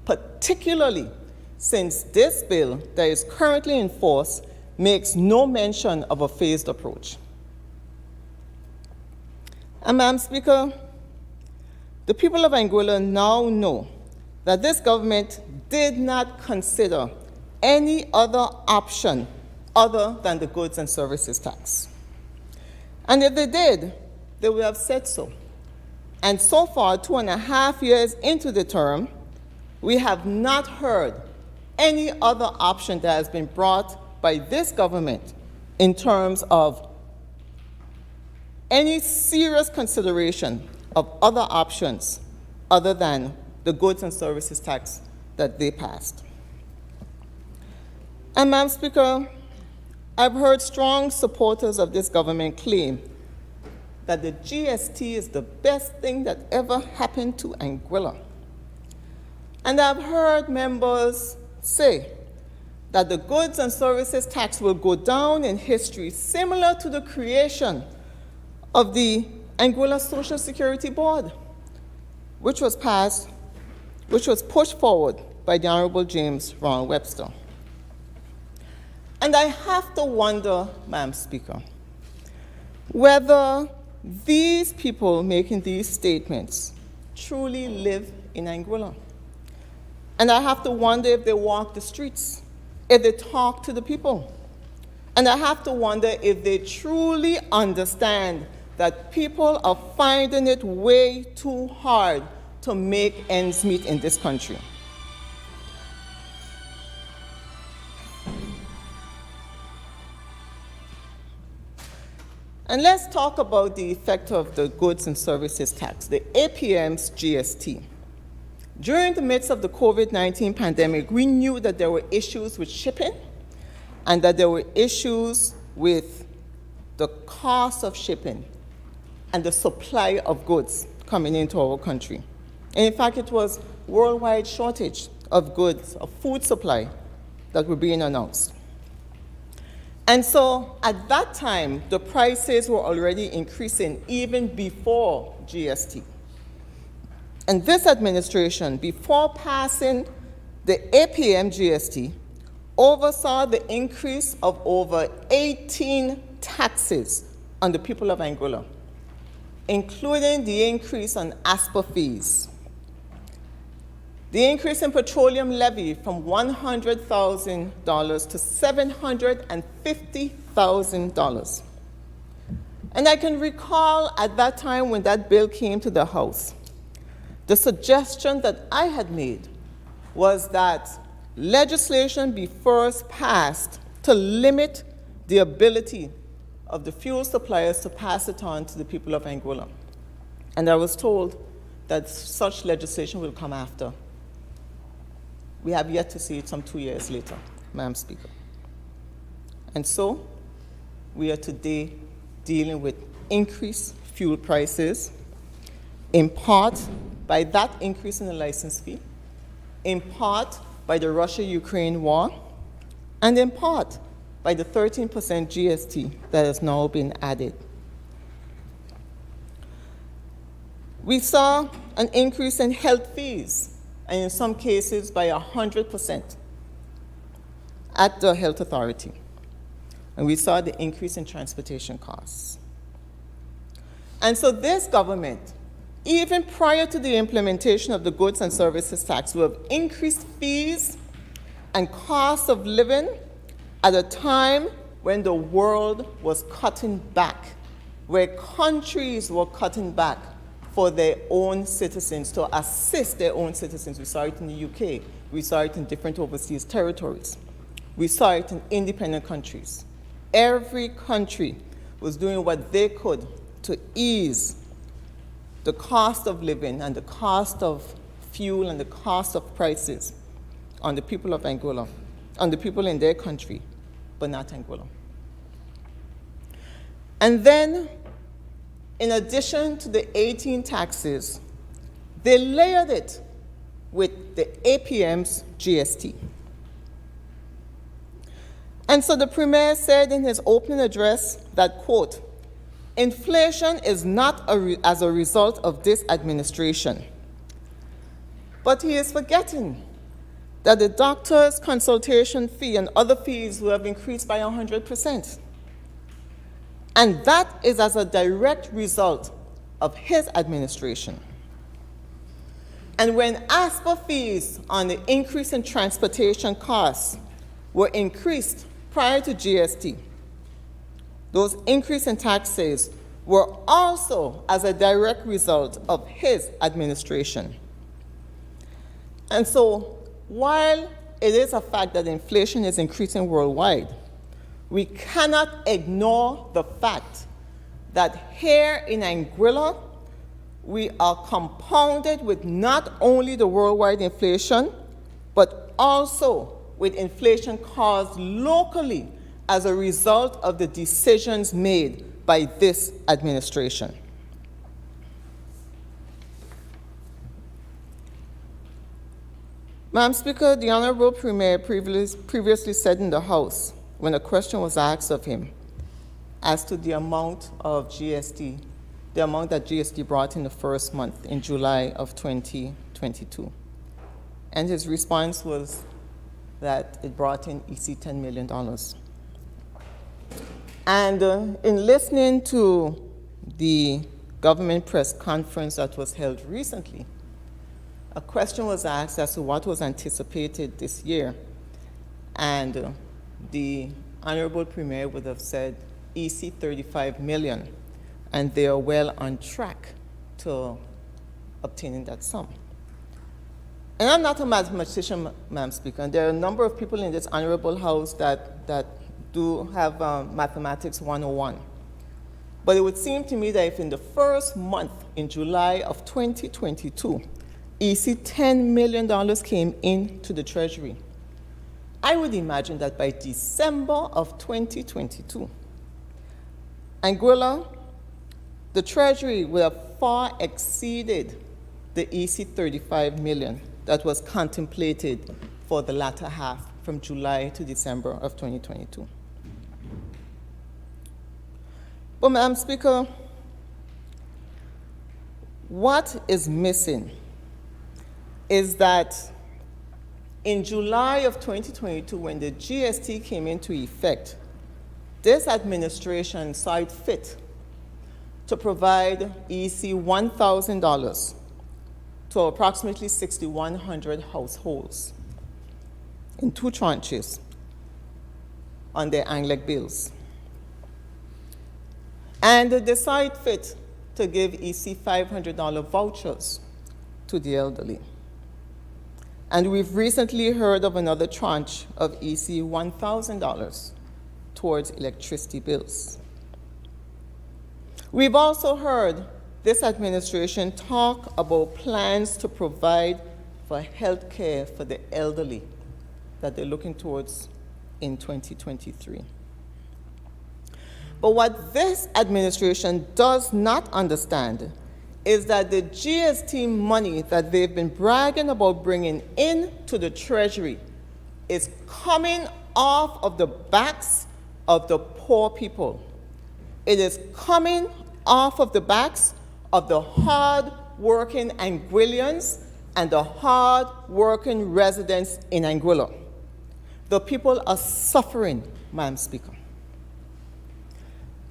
particularly since this bill that is currently in force makes no mention of a phased approach. And Madam Speaker, the people of Anguilla now know that this government did not consider any other option other than the goods and services tax. And if they did, they would have said so. And so far, 2.5 years into the term, we have not heard any other option that has been brought by this government in terms of any serious consideration of other options other than the goods and services tax that they passed. And Madam Speaker, I've heard strong supporters of this government claim that the GST is the best thing that ever happened to Anguilla. And I've heard members say that the goods and services tax will go down in history similar to the creation of the Anguilla Social Security Board, which was pushed forward by the Honorable James Ron Webster. And I have to wonder, Madam Speaker, whether these people making these statements truly live in Anguilla. And I have to wonder if they walk the streets, if they talk to the people. And I have to wonder if they truly understand that people are finding it way too hard to make ends meet in this country. And let's talk about the effect of the goods and services tax, the APM's GST. During the midst of the COVID-19 pandemic, we knew that there were issues with shipping and that there were issues with the cost of shipping and the supply of goods coming into our country. And in fact, it was worldwide shortage of goods, of food supply that were being announced. And so at that time, the prices were already increasing even before GST. And this administration, before passing the APM GST, oversaw the increase of over 18 taxes on the people of Anguilla, including the increase on ASPA fees, the increase in petroleum levy from $100,000 to $750,000. And I can recall at that time when that bill came to the House, the suggestion that I had made was that legislation be first passed to limit the ability of the fuel suppliers to pass it on to the people of Anguilla. And I was told that such legislation will come after. We have yet to see it some 2 years later, Madam Speaker. And so we are today dealing with increased fuel prices, in part by that increase in the license fee, in part by the Russia-Ukraine war, and in part by the 13% GST that has now been added. We saw an increase in health fees, and in some cases by 100% at the health authority. And we saw the increase in transportation costs. And so this government, even prior to the implementation of the goods and services tax, will have increased fees and costs of living at a time when the world was cutting back, where countries were cutting back for their own citizens, to assist their own citizens. We saw it in the UK. We saw it in different overseas territories. We saw it in independent countries. Every country was doing what they could to ease the cost of living and the cost of fuel and the cost of prices on the people of Anguilla, on the people in their country, but not Anguilla. And then, in addition to the 18 taxes, they layered it with the APM's GST. And so the Premier said in his opening address that, quote, inflation is not as a result of this administration. But he is forgetting that the doctor's consultation fee and other fees will have increased by 100%. And that is as a direct result of his administration. And when asked for fees on the increase in transportation costs were increased prior to GST, those increase in taxes were also as a direct result of his administration. And so, while it is a fact that inflation is increasing worldwide, we cannot ignore the fact that here in Anguilla, we are compounded with not only the worldwide inflation, but also with inflation caused locally as a result of the decisions made by this administration. Madam Speaker, the Honorable Premier previously said in the House, when a question was asked of him as to the amount of GST, the amount that GST brought in the first month in July of 2022. And his response was that it brought in $10 million. And in listening to the government press conference that was held recently, a question was asked as to what was anticipated this year. And the Honorable Premier would have said EC 35 million, and they are well on track to obtaining that sum. And I'm not a mathematician, Madam Speaker, and there are a number of people in this Honorable House that do have Mathematics 101. But it would seem to me that if in the first month, in July of 2022, EC $10 million came into the Treasury, I would imagine that by December of 2022, Anguilla, the Treasury will have far exceeded the EC 35 million that was contemplated for the latter half from July to December of 2022. But Madam Speaker, what is missing is that in July of 2022, when the GST came into effect, this administration saw it fit to provide EC $1,000 to approximately 6,100 households in 2 tranches on their Anguilla bills. And they saw it fit to give EC $500 vouchers to the elderly. And we've recently heard of another tranche of EC $1,000 towards electricity bills. We've also heard this administration talk about plans to provide for health care for the elderly that they're looking towards in 2023. But what this administration does not understand is that the GST money that they've been bragging about bringing into the Treasury is coming off of the backs of the poor people. It is coming off of the backs of the hard-working Anguillians and the hard-working residents in Anguilla. The people are suffering, Madam Speaker.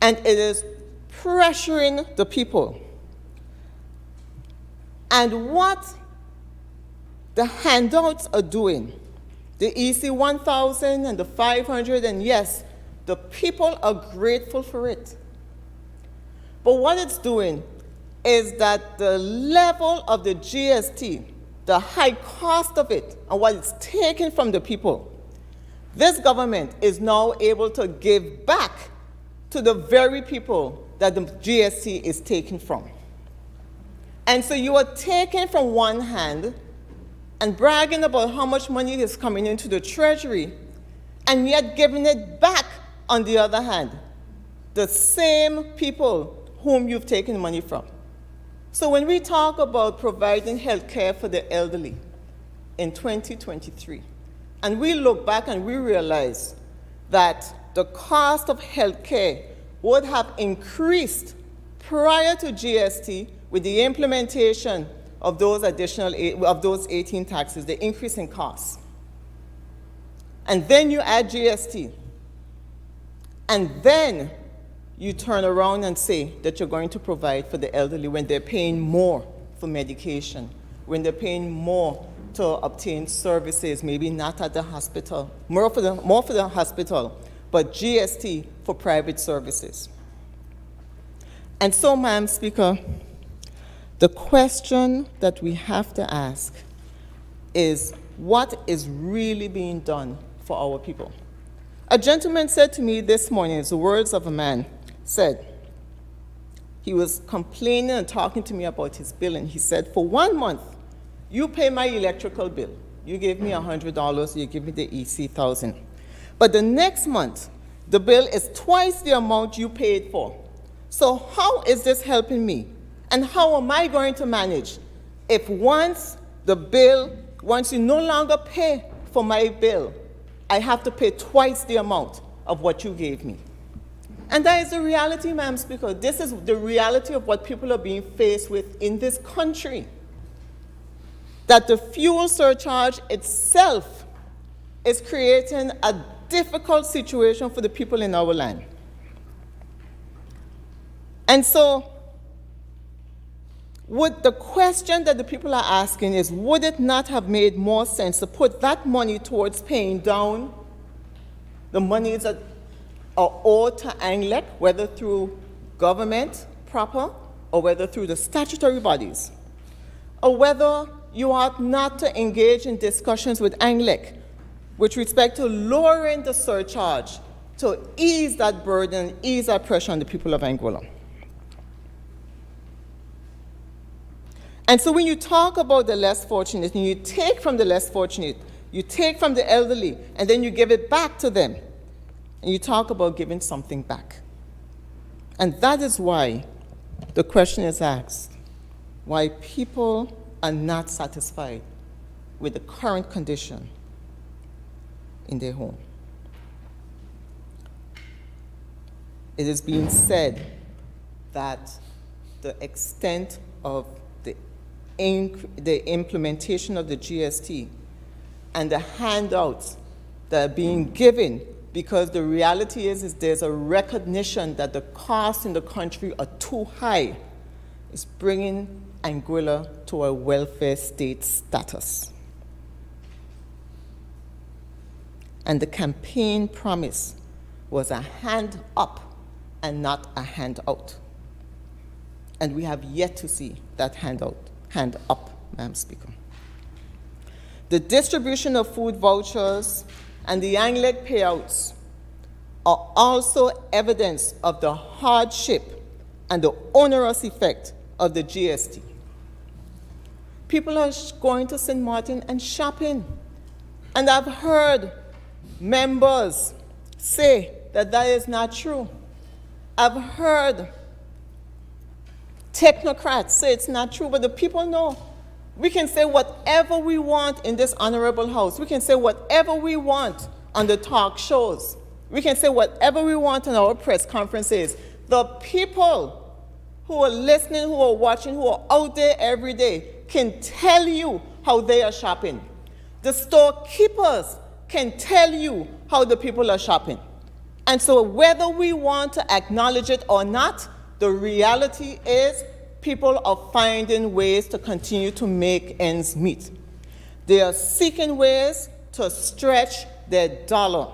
And it is pressuring the people. And what the handouts are doing, the EC 1,000 and the 500, and yes, the people are grateful for it. But what it's doing is that the level of the GST, the high cost of it, and what it's taking from the people, this government is now able to give back to the very people that the GST is taken from. And so you are taking from one hand and bragging about how much money is coming into the treasury, and yet giving it back on the other hand. The same people whom you've taken money from. So when we talk about providing health care for the elderly in 2023, and we look back and we realize that the cost of health care would have increased prior to GST with the implementation of those of those 18 taxes, the increase in costs. And then you add GST. And then you turn around and say that you're going to provide for the elderly when they're paying more for medication, when they're paying more to obtain services, maybe not at the hospital, more for the hospital, but GST for private services. And so, Madam Speaker, the question that we have to ask is, what is really being done for our people? A gentleman said to me this morning, it's the words of a man, said, he was complaining and talking to me about his bill, and he said, for 1 month, you pay my electrical bill. You gave me $100, you give me the EC 1,000. But the next month, the bill is twice the amount you paid for. So how is this helping me? And how am I going to manage if once you no longer pay for my bill, I have to pay twice the amount of what you gave me? And that is the reality, Madam Speaker. This is the reality of what people are being faced with in this country. That the fuel surcharge itself is creating a difficult situation for the people in our land. And so, the question that the people are asking is, would it not have made more sense to put that money towards paying down the monies that are owed to Anguilla, whether through government proper or whether through the statutory bodies, or whether you ought not to engage in discussions with Anguilla with respect to lowering the surcharge to ease that burden, ease that pressure on the people of Anguilla. And so when you talk about the less fortunate, and you take from the less fortunate, you take from the elderly, and then you give it back to them, and you talk about giving something back. And that is why the question is asked, why people are not satisfied with the current condition in their home. It is being said that the extent of the implementation of the GST and the handouts that are being given, because the reality is there's a recognition that the costs in the country are too high, is bringing Anguilla to a welfare state status. And the campaign promise was a hand up and not a hand out. And we have yet to see that hand up, Madam Speaker. The distribution of food vouchers and the Anguilla payouts are also evidence of the hardship and the onerous effect of the GST. People are going to St. Martin and shopping. And I've heard members say that that is not true. I've heard technocrats say it's not true, but the people know. We can say whatever we want in this honorable house. We can say whatever we want on the talk shows. We can say whatever we want in our press conferences. The people who are listening, who are watching, who are out there every day can tell you how they are shopping. The storekeepers can tell you how the people are shopping. And so whether we want to acknowledge it or not, the reality is people are finding ways to continue to make ends meet. They are seeking ways to stretch their dollar.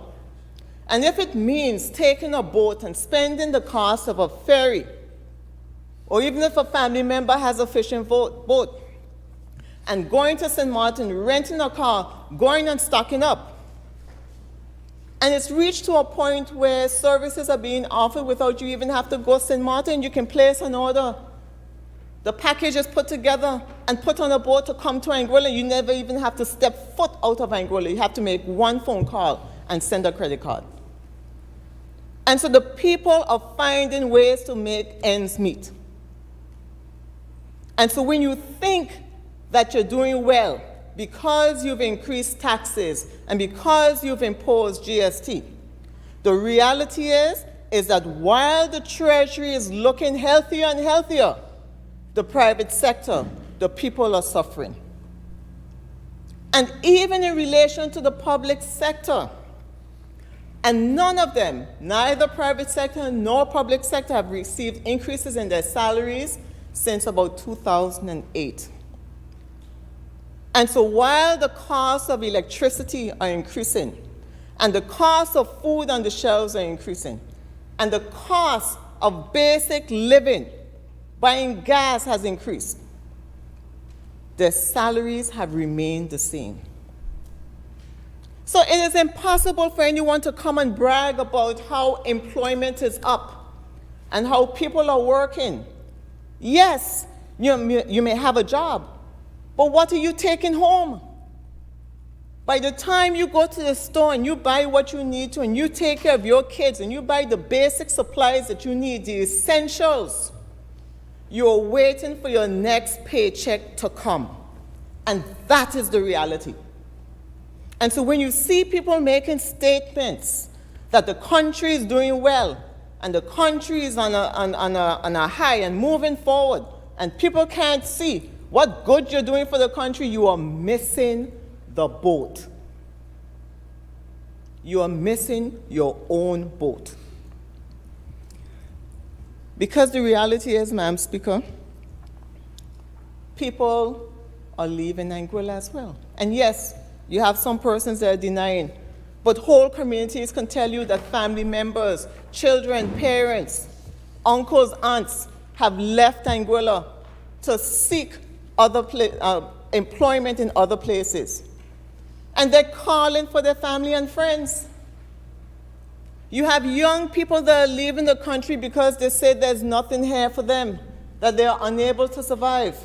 And if it means taking a boat and spending the cost of a ferry, or even if a family member has a fishing boat, and going to St. Martin, renting a car, going and stocking up, and it's reached to a point where services are being offered without you even have to go to St. Martin. You can place an order The package is put together and put on a boat to come to Anguilla. You never even have to step foot out of Anguilla. You have to make one phone call and send a credit card. And so the people are finding ways to make ends meet. And so when you think that you're doing well because you've increased taxes and because you've imposed GST, the reality is that while the Treasury is looking healthier and healthier, the private sector, the people are suffering. And even in relation to the public sector, and none of them, neither private sector nor public sector, have received increases in their salaries since about 2008. And so while the costs of electricity are increasing, and the cost of food on the shelves are increasing, and the cost of basic living, buying gas, has increased, their salaries have remained the same. So it is impossible for anyone to come and brag about how employment is up and how people are working. Yes, you may have a job, but what are you taking home? By the time you go to the store and you buy what you need to, and you take care of your kids, and you buy the basic supplies that you need, the essentials, you're waiting for your next paycheck to come. And that is the reality. And so when you see people making statements that the country is doing well, and the country is on a high and moving forward, and people can't see what good you're doing for the country, you are missing the boat. You are missing your own boat. Because the reality is, Madam Speaker, people are leaving Anguilla as well. And yes, you have some persons that are denying, but whole communities can tell you that family members, children, parents, uncles, aunts have left Anguilla to seek other employment in other places. And they're calling for their family and friends. You have young people that are leaving the country because they say there's nothing here for them, that they are unable to survive.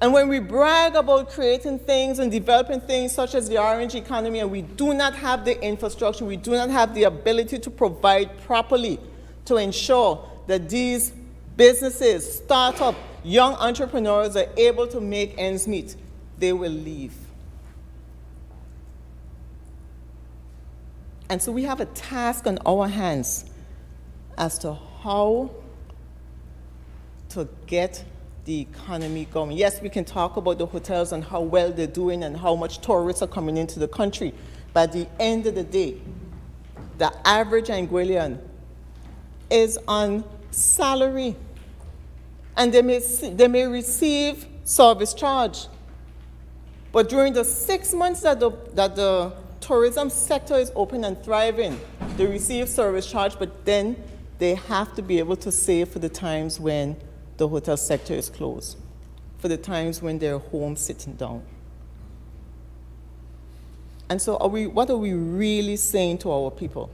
And when we brag about creating things and developing things such as the orange economy, and we do not have the infrastructure, we do not have the ability to provide properly to ensure that these businesses, startup, young entrepreneurs are able to make ends meet, they will leave. And so we have a task on our hands as to how to get the economy going. Yes, we can talk about the hotels and how well they're doing and how much tourists are coming into the country. But at the end of the day, the average Anguillian is on salary. And they may receive service charge. But during the 6 months that the tourism sector is open and thriving, they receive service charge, but then they have to be able to save for the times when the hotel sector is closed, for the times when they're home sitting down. And so what are we really saying to our people?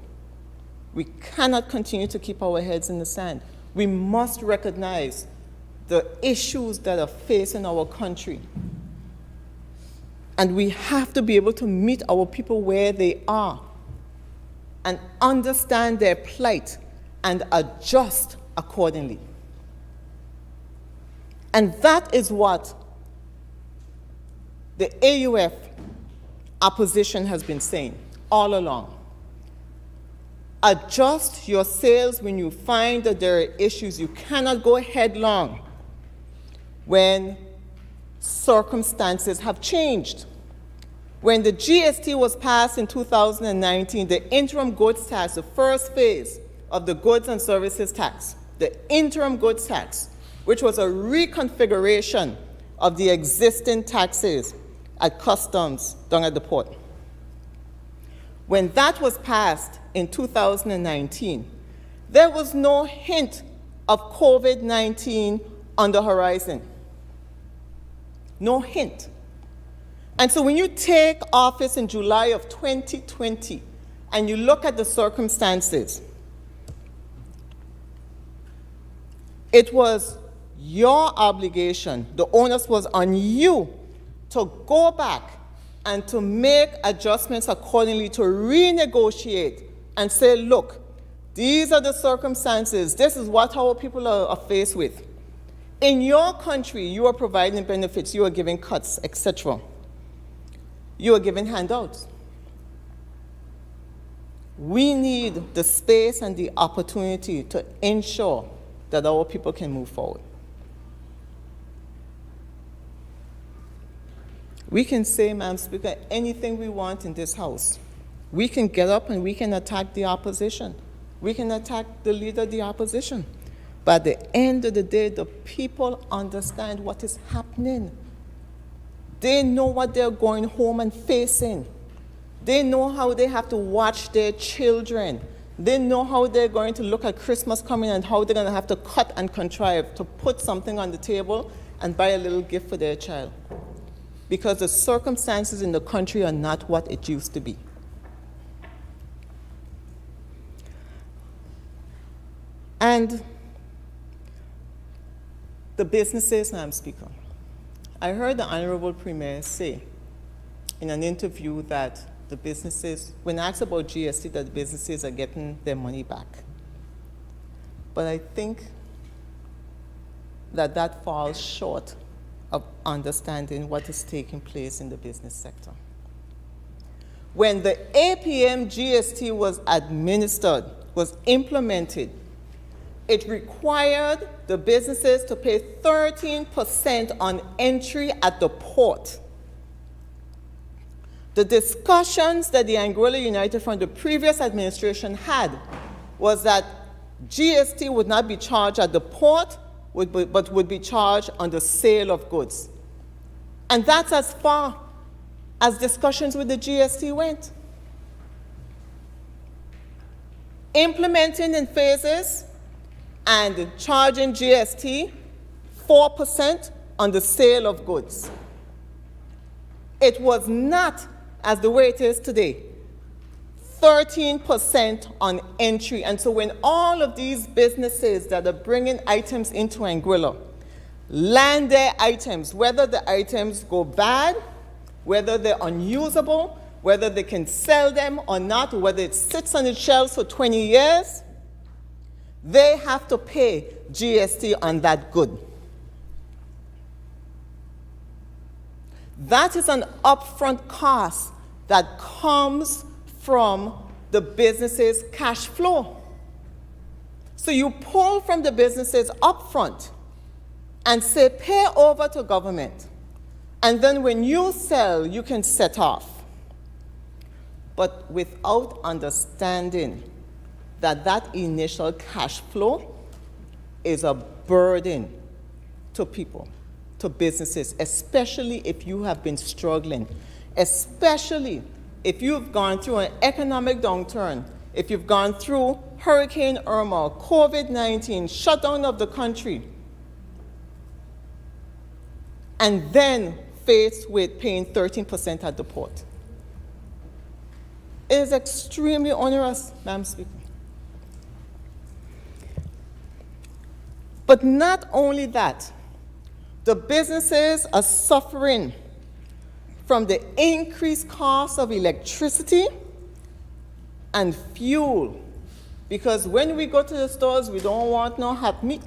We cannot continue to keep our heads in the sand. We must recognize the issues that are facing our country. And we have to be able to meet our people where they are and understand their plight and adjust accordingly. And that is what the AUF opposition has been saying all along. Adjust your sails when you find that there are issues. You cannot go headlong when circumstances have changed. When the GST was passed in 2019, the interim goods tax, the first phase of the goods and services tax, the interim goods tax, which was a reconfiguration of the existing taxes at customs down at the port. When that was passed in 2019, there was no hint of COVID-19 on the horizon. No hint. And so when you take office in July of 2020 and you look at the circumstances, It was your obligation, the onus was on you to go back and to make adjustments accordingly, to renegotiate and say, look, these are the circumstances, this is what our people are faced with. In your country, you are providing benefits, you are giving cuts, etc. You are giving handouts. We need the space and the opportunity to ensure that our people can move forward. We can say, Madam Speaker, anything we want in this House. We can get up and we can attack the opposition. We can attack the leader of the opposition. But at the end of the day, the people understand what is happening. They know what they're going home and facing. They know how they have to watch their children. They know how they're going to look at Christmas coming and how they're going to have to cut and contrive to put something on the table and buy a little gift for their child. Because the circumstances in the country are not what it used to be. And the businesses, Madam Speaker. I heard the Honorable Premier say in an interview that the businesses, when asked about GST, that the businesses are getting their money back. But I think that that falls short of understanding what is taking place in the business sector. When the APM GST was administered, was implemented, it required the businesses to pay 13% on entry at the port. The discussions that the Anguilla United Front, the previous administration had, was that GST would not be charged at the port, but would be charged on the sale of goods. And that's as far as discussions with the GST went. Implementing in phases and charging GST 4% on the sale of goods. It was not, as the way it is today, 13% on entry. And so when all of these businesses that are bringing items into Anguilla land their items, whether the items go bad, whether they're unusable, whether they can sell them or not, whether it sits on the shelves for 20 years, they have to pay GST on that good. That is an upfront cost that comes from the business's cash flow. So you pull from the businesses upfront and say, pay over to government. And then when you sell, you can set off. But without understanding that that initial cash flow is a burden to people, to businesses, especially if you have been struggling, especially if you've gone through an economic downturn, if you've gone through Hurricane Irma, COVID-19, shutdown of the country, and then faced with paying 13% at the port. It is extremely onerous, Madam Speaker. But not only that, the businesses are suffering from the increased cost of electricity and fuel. Because when we go to the stores, we don't want no hot meat.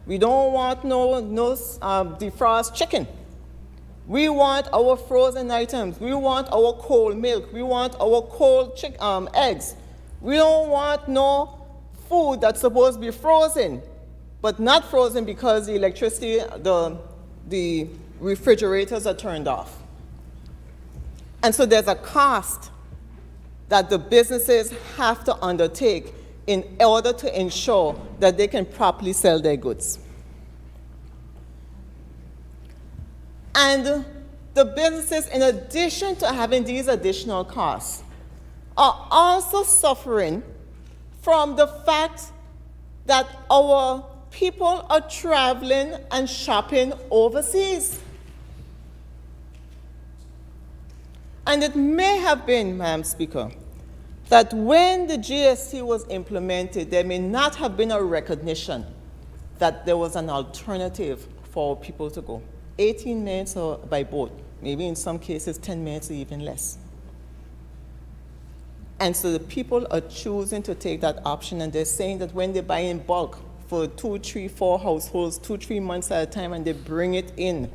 We don't want no defrost chicken. We want our frozen items. We want our cold milk. We want our cold eggs. We don't want no food that's supposed to be frozen, but not frozen because the electricity, the refrigerators are turned off. And so there's a cost that the businesses have to undertake in order to ensure that they can properly sell their goods. And the businesses, in addition to having these additional costs, are also suffering from the fact that our people are traveling and shopping overseas. And it may have been, Madam Speaker, that when the GST was implemented, there may not have been a recognition that there was an alternative for people to go. 18 minutes or by boat, maybe in some cases 10 minutes or even less. And so the people are choosing to take that option, and they're saying that when they buy in bulk for 2, 3, 4 households, 2, 3 months at a time, and they bring it in,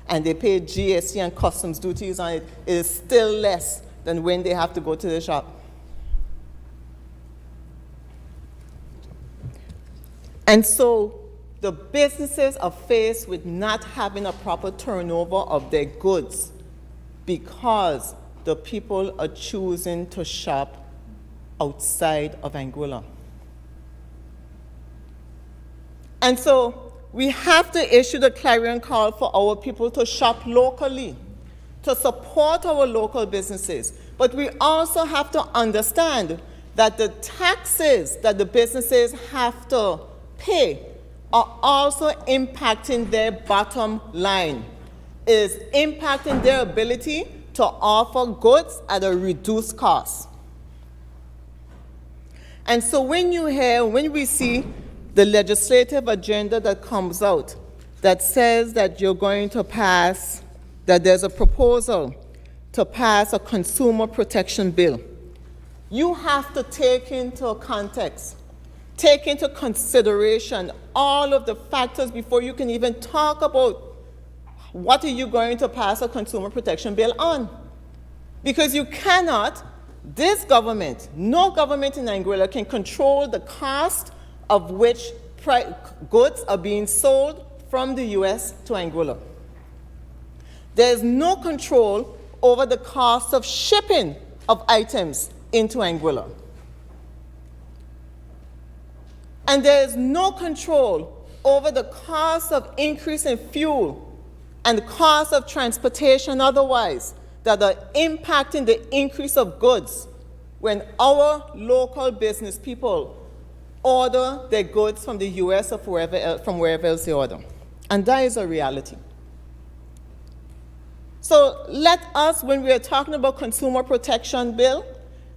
and they pay GST and customs duties on it, it is still less than when they have to go to the shop. And so the businesses are faced with not having a proper turnover of their goods because the people are choosing to shop outside of Anguilla. And so we have to issue the clarion call for our people to shop locally, to support our local businesses. But we also have to understand that the taxes that the businesses have to pay are also impacting their bottom line, is impacting their ability to offer goods at a reduced cost. And so when we see the legislative agenda that comes out that says that you're going to pass, that there's a proposal to pass a consumer protection bill, you have to take into context, take into consideration all of the factors before you can even talk about what are you going to pass a consumer protection bill on. Because you cannot, this government, no government in Anguilla can control the cost of which goods are being sold from the US to Anguilla. There is no control over the cost of shipping of items into Anguilla. And there is no control over the cost of increase in fuel and the cost of transportation otherwise that are impacting the increase of goods when our local business people order their goods from the US or from wherever else they order. And that is a reality. So let us, when we are talking about consumer protection bill,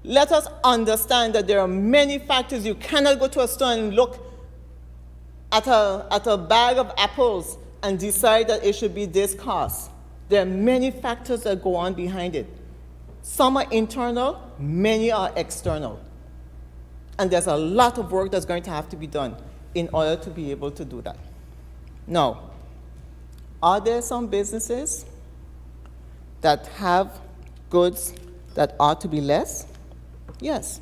let us understand that there are many factors. You cannot go to a store and look at a bag of apples and decide that it should be this cost. There are many factors that go on behind it. Some are internal, many are external. And there's a lot of work that's going to have to be done in order to be able to do that. Now, are there some businesses that have goods that ought to be less? Yes.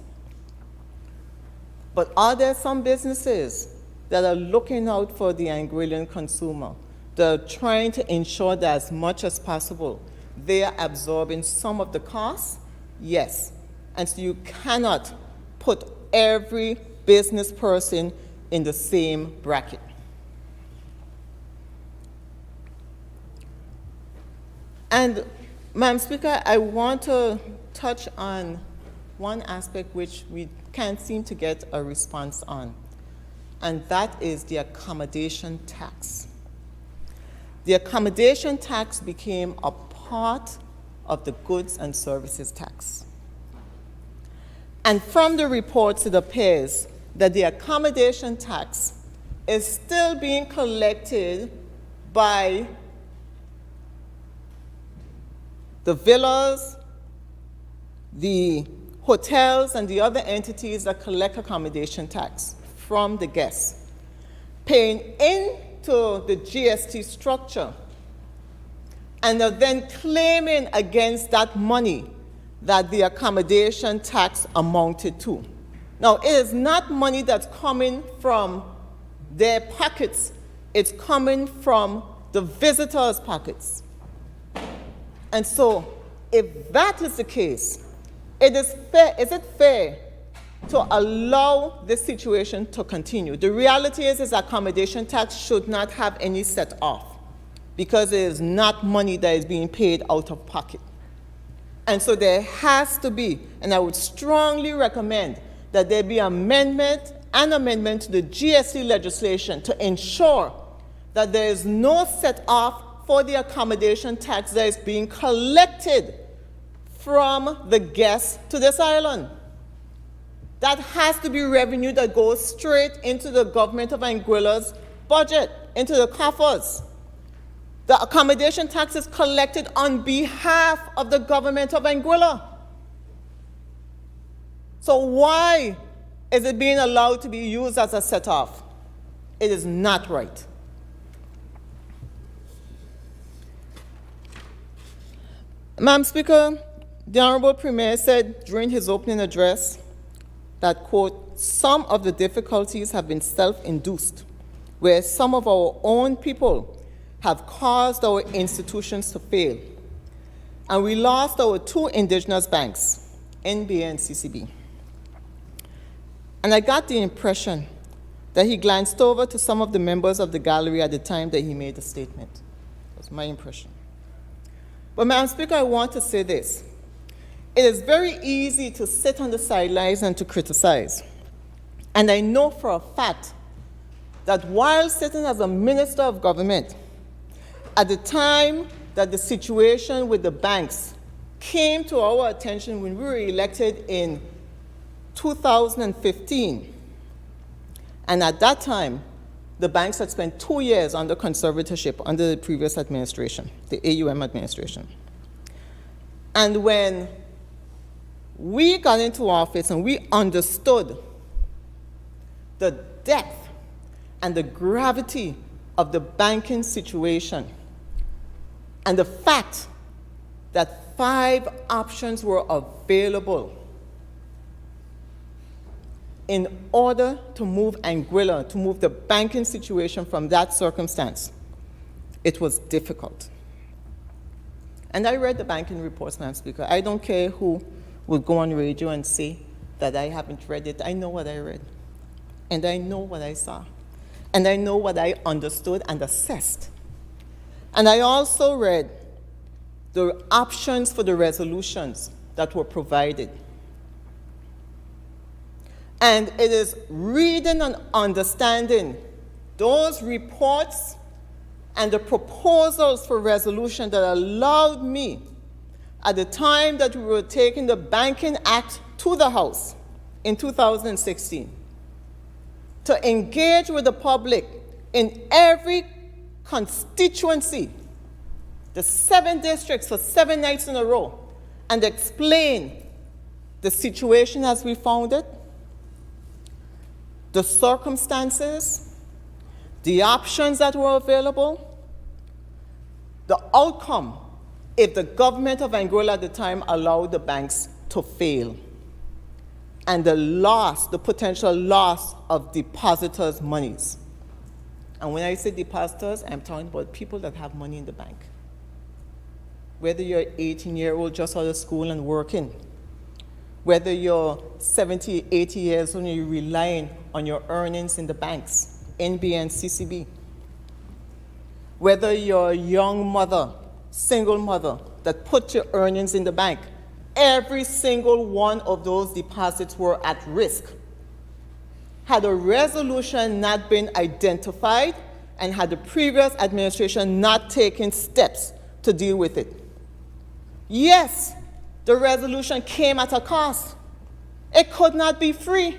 But are there some businesses that are looking out for the Anguillan consumer? They're trying to ensure that as much as possible, they are absorbing some of the costs? Yes. And so you cannot put every business person in the same bracket. And, Madam Speaker, I want to touch on one aspect which we can't seem to get a response on, and that is the accommodation tax. The accommodation tax became a part of the goods and services tax. And from the reports, it appears that the accommodation tax is still being collected by the villas, the hotels, and the other entities that collect accommodation tax from the guests, paying into the GST structure, and are then claiming against that money that the accommodation tax amounted to. Now, it is not money that's coming from their pockets, it's coming from the visitors' pockets. And so, if that is the case, is it fair to allow this situation to continue? The reality is accommodation tax should not have any set off because it is not money that is being paid out of pocket. And so there has to be, and I would strongly recommend that there be an amendment to the GST legislation to ensure that there is no set off for the accommodation tax that is being collected from the guests to this island. That has to be revenue that goes straight into the government of Anguilla's budget, into the coffers. The accommodation tax is collected on behalf of the government of Anguilla. So why is it being allowed to be used as a set-off? It is not right. Madam Speaker, the Honorable Premier said during his opening address that, quote, some of the difficulties have been self-induced, where some of our own people have caused our institutions to fail. And we lost our two indigenous banks, NBA and CCB. And I got the impression that he glanced over to some of the members of the gallery at the time that he made the statement. That's my impression. But Madam Speaker, I want to say this. It is very easy to sit on the sidelines and to criticize. And I know for a fact that while sitting as a minister of government, at the time that the situation with the banks came to our attention when we were elected in 2015, and at that time, the banks had spent 2 years under conservatorship under the previous administration, the AUM administration. And when we got into office and we understood the depth and the gravity of the banking situation and the fact that 5 options were available in order to move Anguilla, to move the banking situation from that circumstance, it was difficult. And I read the banking reports, Madam Speaker. I don't care who would go on radio and say that I haven't read it. I know what I read. And I know what I saw. And I know what I understood and assessed. And I also read the options for the resolutions that were provided. And it is reading and understanding those reports and the proposals for resolution that allowed me, at the time that we were taking the Banking Act to the House in 2016, to engage with the public in every constituency, the 7 districts for 7 nights in a row, and explain the situation as we found it, the circumstances, the options that were available, the outcome if the government of Anguilla at the time allowed the banks to fail, and the loss, the potential loss of depositors' monies. And when I say depositors, I'm talking about people that have money in the bank. Whether you're an 18-year-old just out of school and working, whether you're 70, 80 years old and you're relying on your earnings in the banks, NB and CCB. Whether you're a young mother, single mother, that put your earnings in the bank, every single one of those deposits were at risk. Had a resolution not been identified and had the previous administration not taken steps to deal with it. Yes, the resolution came at a cost. It could not be free.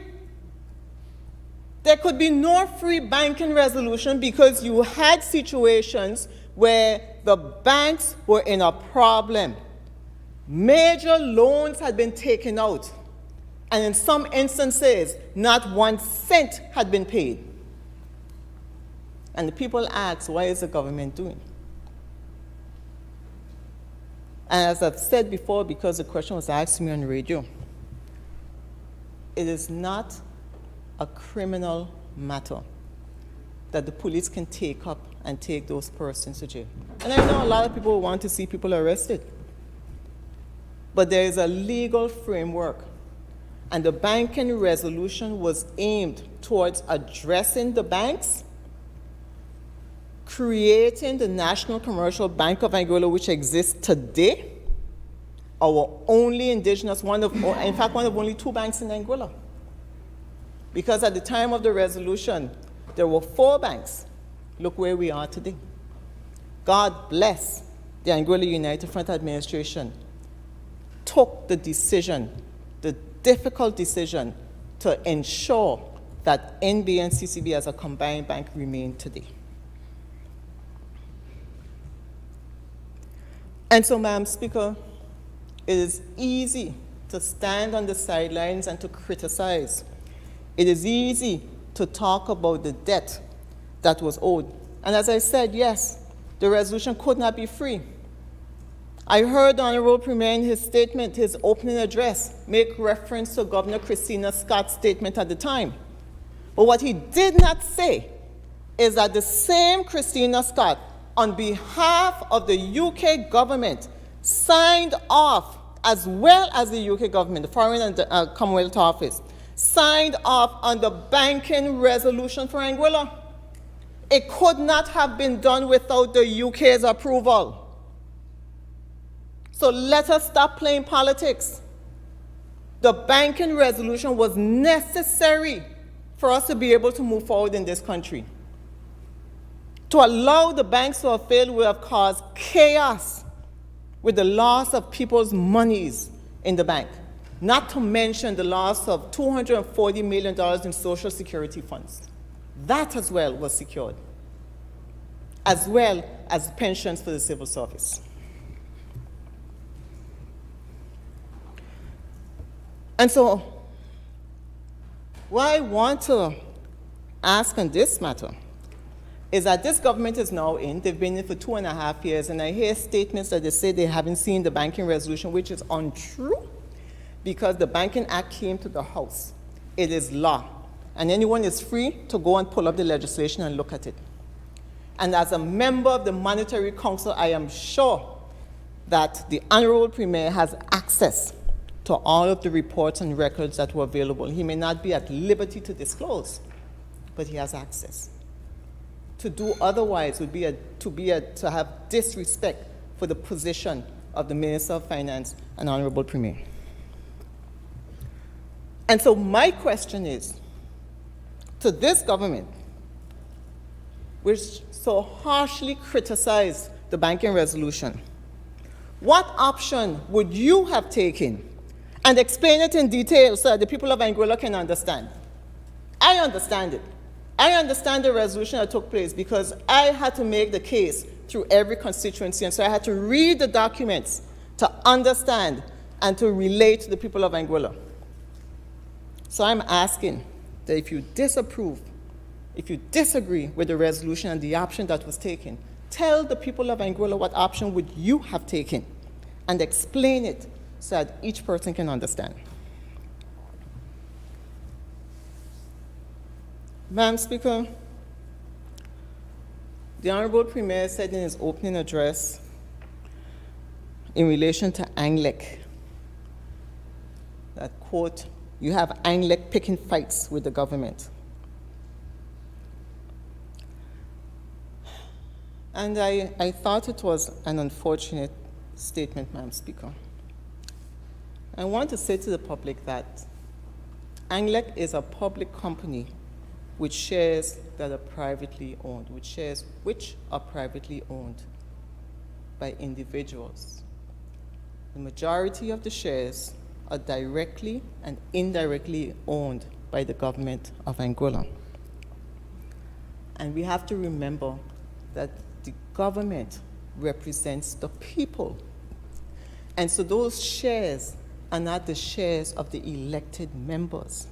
There could be no free banking resolution because you had situations where the banks were in a problem. Major loans had been taken out, and in some instances, not 1 cent had been paid. And the people ask, what is the government doing? And as I've said before, because the question was asked to me on radio, it is not a criminal matter that the police can take up and take those persons to jail. And I know a lot of people want to see people arrested. But there is a legal framework, and the banking resolution was aimed towards addressing the banks, creating the National Commercial Bank of Anguilla, which exists today, our only indigenous, in fact, one of only 2 banks in Anguilla. Because at the time of the resolution, there were 4 banks. Look where we are today. God bless the Anguilla United Front administration took the decision, the difficult decision, to ensure that NB and CCB as a combined bank remain today. And so, Madam Speaker, it is easy to stand on the sidelines and to criticize. It is easy to talk about the debt that was owed. And as I said, yes, the resolution could not be free. I heard the Honorable Premier in his statement, his opening address, make reference to Governor Christina Scott's statement at the time. But what he did not say is that the same Christina Scott, on behalf of the UK government, signed off, as well as the UK government, the Foreign and Commonwealth Office, signed off on the banking resolution for Anguilla. It could not have been done without the UK's approval. So let us stop playing politics. The banking resolution was necessary for us to be able to move forward in this country. To allow the banks to have failed would have caused chaos with the loss of people's monies in the bank, not to mention the loss of $240 million in Social Security funds. That as well was secured, as well as pensions for the civil service. And so, what I want to ask on this matter is that this government is now in, they've been in for 2.5 years, and I hear statements that they say they haven't seen the banking resolution, which is untrue, because the Banking Act came to the House. It is law, and anyone is free to go and pull up the legislation and look at it. And as a member of the Monetary Council, I am sure that the Honorable Premier has access to all of the reports and records that were available. He may not be at liberty to disclose, but he has access. To do otherwise would be to have disrespect for the position of the Minister of Finance and Honorable Premier. And so my question is, to this government, which so harshly criticized the banking resolution, what option would you have taken? And explain it in detail so that the people of Anguilla can understand. I understand it. I understand the resolution that took place because I had to make the case through every constituency, and so I had to read the documents to understand and to relate to the people of Anguilla. So I'm asking that if you disapprove, if you disagree with the resolution and the option that was taken, tell the people of Anguilla what option would you have taken and explain it so that each person can understand. Madam Speaker, the Honorable Premier said in his opening address in relation to ANGLEC that, quote, you have ANGLEC picking fights with the government. And I thought it was an unfortunate statement, Madam Speaker. I want to say to the public that ANGLEC is a public company with shares that are privately owned, with shares which are privately owned by individuals. The majority of the shares are directly and indirectly owned by the government of Anguilla. And we have to remember that the government represents the people. And so those shares are not the shares of the elected members,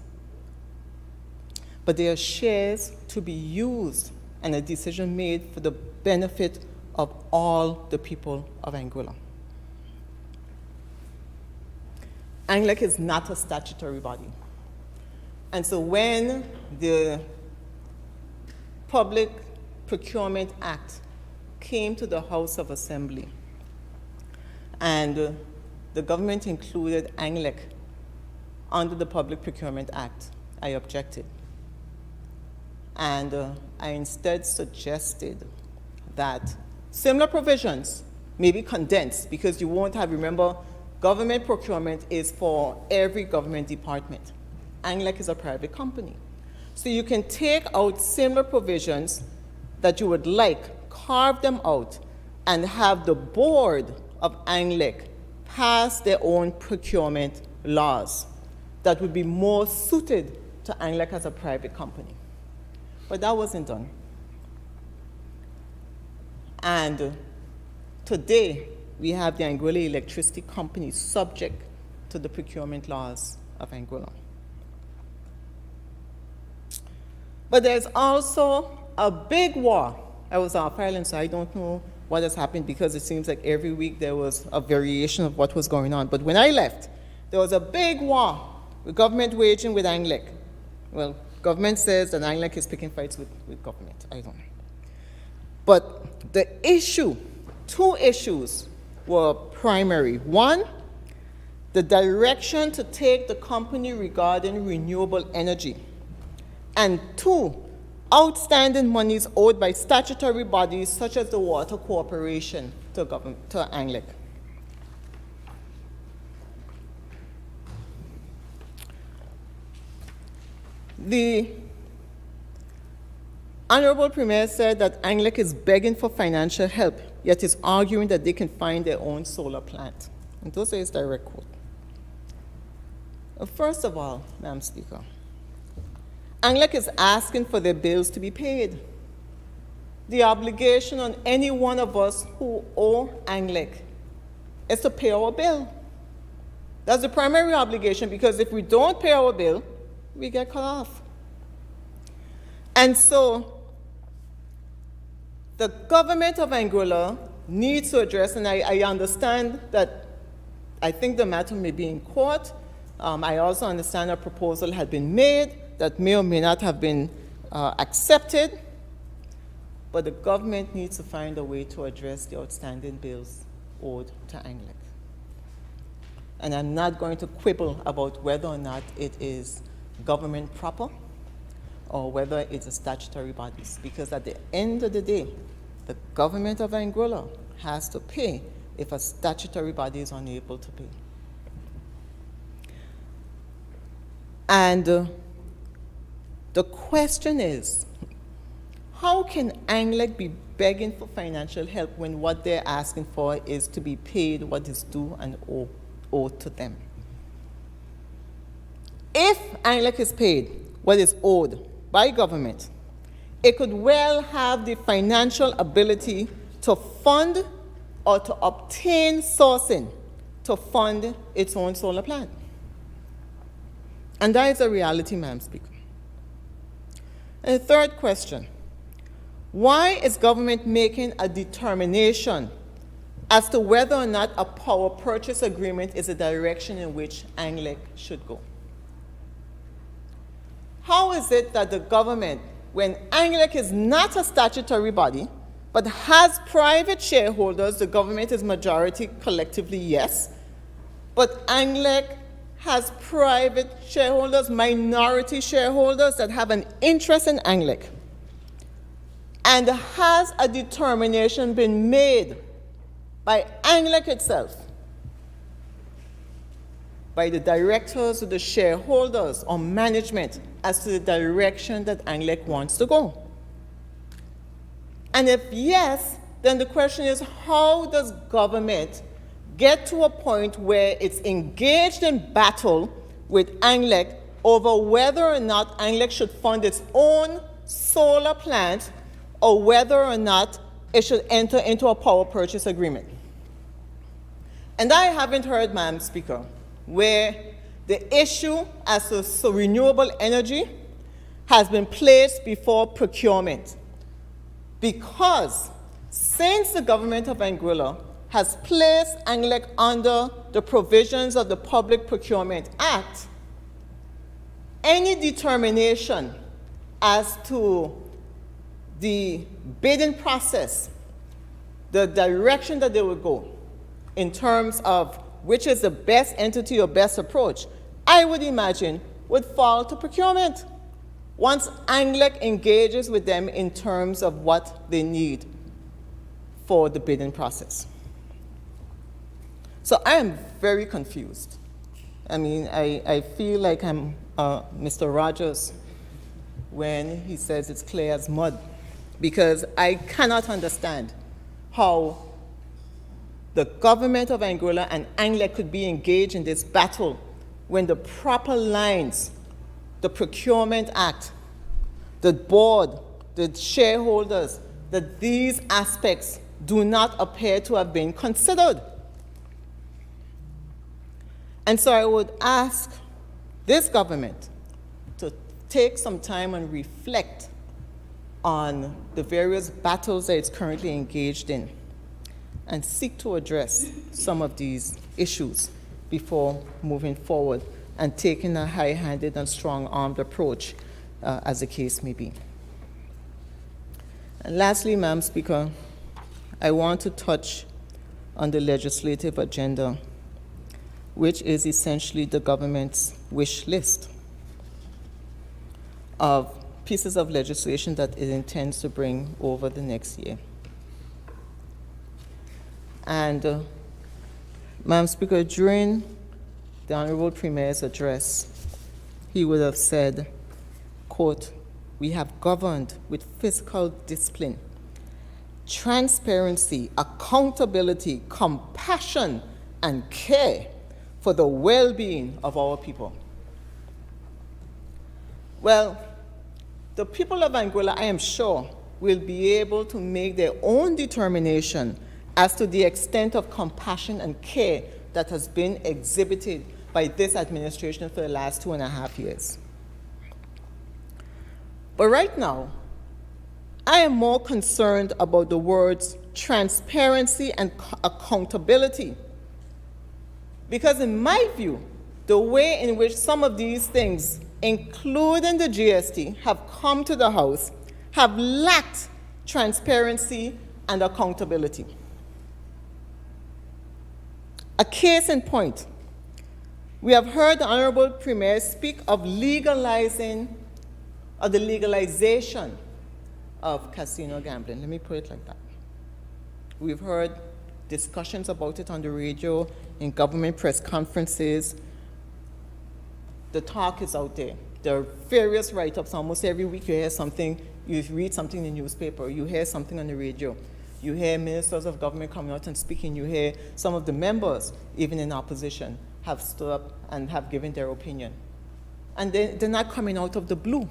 but they are shares to be used and a decision made for the benefit of all the people of Anguilla. ANGLEC is not a statutory body. And so when the Public Procurement Act came to the House of Assembly and the government included ANGLEC under the Public Procurement Act, I objected. And I instead suggested that similar provisions may be condensed because you won't have, remember, government procurement is for every government department. ANGLEC is a private company. So you can take out similar provisions that you would like, carve them out, and have the board of ANGLEC pass their own procurement laws that would be more suited to Anglec as a private company. But that wasn't done. And today, we have the Anguilla Electricity Company subject to the procurement laws of Anguilla. But there's also a big war. I was off island, so I don't know what has happened because it seems like every week there was a variation of what was going on. But when I left, there was a big war with government waging with Anglec. Well, government says that Anglec is picking fights with government. I don't know. But the issue, two issues were primary. One, the direction to take the company regarding renewable energy. And two, outstanding monies owed by statutory bodies such as the Water Corporation to Anglec. The Honorable Premier said that Anglec is begging for financial help, yet is arguing that they can find their own solar plant. And those are his direct quote. First of all, Madam Speaker, Anglec is asking for their bills to be paid. The obligation on any one of us who owe Anglec is to pay our bill. That's the primary obligation, because if we don't pay our bill, we get cut off. And so the government of Anguilla needs to address, and I understand that I think the matter may be in court. I also understand a proposal had been made that may or may not have been accepted, but the government needs to find a way to address the outstanding bills owed to Anglec. And I'm not going to quibble about whether or not it is government proper or whether it's a statutory bodies, because at the end of the day, the government of Anguilla has to pay if a statutory body is unable to pay. And the question is, how can Anglec be begging for financial help when what they're asking for is to be paid what is due and owed to them? If Anglec is paid what is owed by government, it could well have the financial ability to fund or to obtain sourcing to fund its own solar plant. And that is a reality, Madam Speaker. And the third question, why is government making a determination as to whether or not a power purchase agreement is the direction in which Anglec should go? How is it that the government, when Anglec is not a statutory body, but has private shareholders, the government is majority collectively, yes, but Anglec has private shareholders, minority shareholders that have an interest in Anglec, and has a determination been made by Anglec itself, by the directors or the shareholders or management as to the direction that Anglec wants to go? And if yes, then the question is, how does government get to a point where it's engaged in battle with Anglec over whether or not Anglec should fund its own solar plant or whether or not it should enter into a power purchase agreement? And I haven't heard, Madam Speaker, where the issue as to renewable energy has been placed before procurement. Because since the government of Anguilla has placed Anglec under the provisions of the Public Procurement Act, any determination as to the bidding process, the direction that they will go in terms of which is the best entity or best approach, I would imagine would fall to procurement once Anglec engages with them in terms of what they need for the bidding process. So I am very confused. I mean, I feel like I'm Mr. Rogers when he says it's clear as mud, because I cannot understand how the government of Anguilla and Anglec could be engaged in this battle when the proper lines the Procurement Act, the board, the shareholders, that these aspects do not appear to have been considered. And so I would ask this government to take some time and reflect on the various battles that it's currently engaged in and seek to address some of these issues before moving forward and taking a high-handed and strong-armed approach, as the case may be. And lastly, Madam Speaker, I want to touch on the legislative agenda, which is essentially the government's wish list of pieces of legislation that it intends to bring over the next year. And, Madam Speaker, during the Honorable Premier's address, he would have said, quote, "We have governed with fiscal discipline, transparency, accountability, compassion, and care for the well-being of our people." Well, the people of Anguilla, I am sure, will be able to make their own determination as to the extent of compassion and care that has been exhibited by this administration for the last 2.5 years. But right now, I am more concerned about the words transparency and accountability. Because in my view, the way in which some of these things, including the GST, have come to the House, have lacked transparency and accountability. A case in point, we have heard the Honorable Premier speak of legalization of casino gambling. Let me put it like that. We've heard discussions about it on the radio, in government press conferences. The talk is out there. There are various write-ups. Almost every week you hear something, you read something in the newspaper, you hear something on the radio. You hear ministers of government coming out and speaking. You hear some of the members, even in opposition, have stood up and have given their opinion. And they're not coming out of the blue.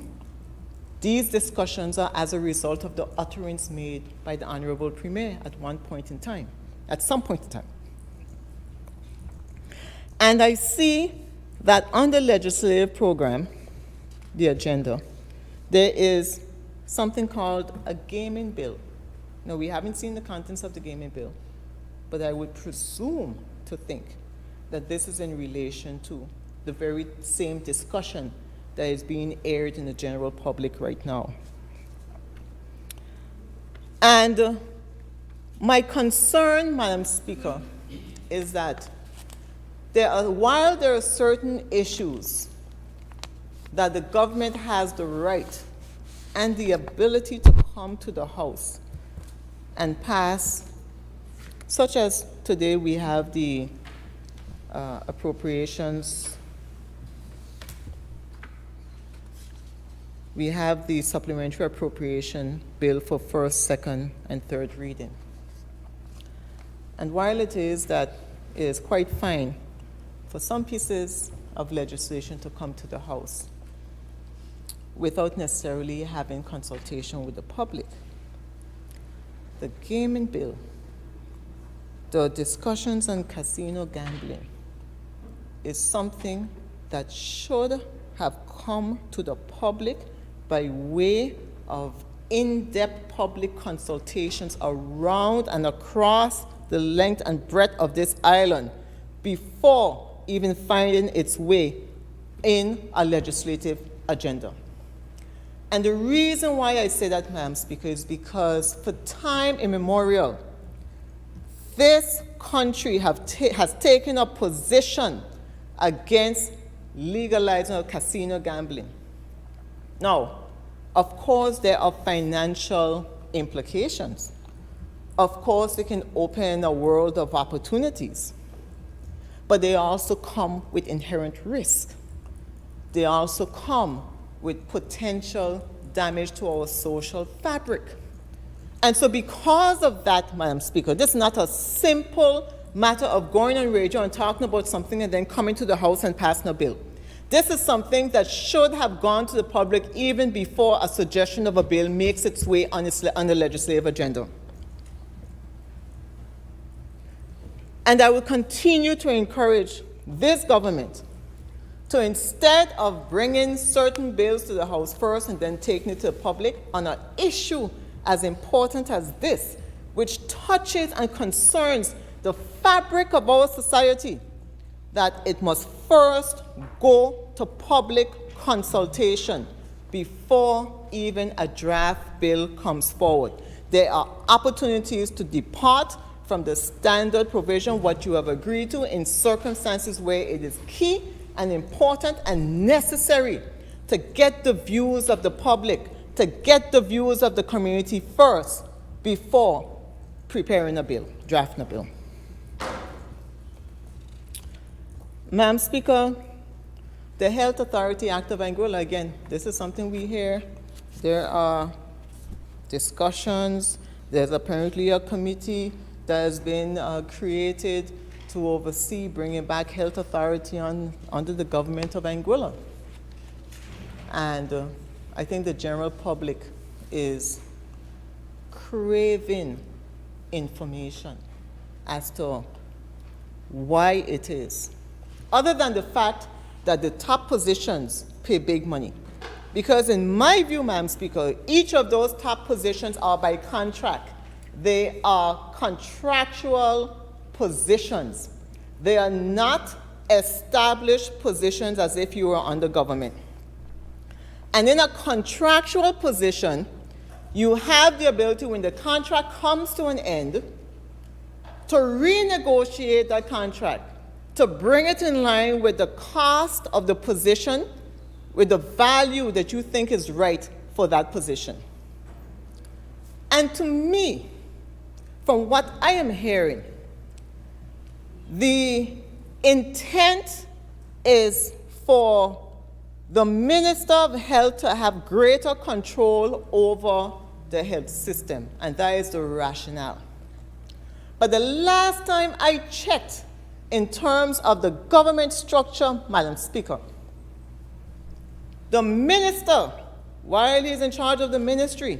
These discussions are as a result of the utterance made by the Honorable Premier at some point in time. And I see that on the legislative program, the agenda, there is something called a gaming bill. Now, we haven't seen the contents of the gaming bill, but I would presume to think that this is in relation to the very same discussion that is being aired in the general public right now. And my concern, Madam Speaker, is that while there are certain issues that the government has the right and the ability to come to the House and pass, such as today we have the appropriations. We have the supplementary appropriation bill for first, second, and third reading. And while it is quite fine for some pieces of legislation to come to the House without necessarily having consultation with the public, the gaming bill, the discussions on casino gambling is something that should have come to the public by way of in-depth public consultations around and across the length and breadth of this island before even finding its way in a legislative agenda. And the reason why I say that, Madam Speaker, is because for time immemorial, this country has taken a position against legalizing casino gambling. Now, of course, there are financial implications. Of course, they can open a world of opportunities, but they also come with inherent risk. They also come with potential damage to our social fabric. And so because of that, Madam Speaker, this is not a simple matter of going on radio and talking about something and then coming to the House and passing a bill. This is something that should have gone to the public even before a suggestion of a bill makes its way on the legislative agenda. And I will continue to encourage this government to, instead of bringing certain bills to the House first and then taking it to the public on an issue as important as this, which touches and concerns the fabric of our society, that it must first go to public consultation before even a draft bill comes forward. There are opportunities to depart from the standard provision, what you have agreed to, in circumstances where it is key and important and necessary to get the views of the public, to get the views of the community first before preparing a bill, drafting a bill. Madam Speaker, the Health Authority Act of Anguilla, again, this is something we hear. There are discussions. There's apparently a committee that has been created to oversee bringing back health authority under the government of Anguilla. And I think the general public is craving information as to why it is, other than the fact that the top positions pay big money. Because in my view, Madam Speaker, each of those top positions are by contract. They are contractual positions. They are not established positions as if you were under government. And in a contractual position, you have the ability, when the contract comes to an end, to renegotiate that contract, to bring it in line with the cost of the position, with the value that you think is right for that position. And to me, from what I am hearing, the intent is for the Minister of Health to have greater control over the health system, and that is the rationale. But the last time I checked, in terms of the government structure, Madam Speaker, the minister, while he's in charge of the ministry,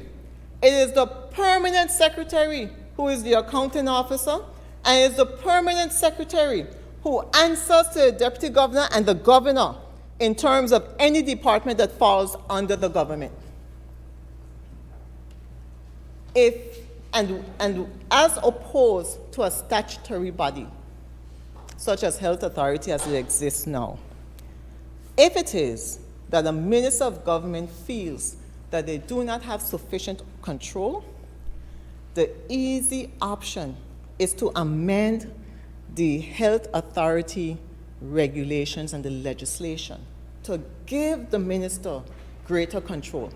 it is the permanent secretary who is the accounting officer, and it is the permanent secretary who answers to the deputy governor and the governor in terms of any department that falls under the government. And as opposed to a statutory body, such as Health Authority as it exists now, if it is that a minister of government feels that they do not have sufficient control, the easy option is to amend the Health Authority regulations and the legislation to give the minister greater control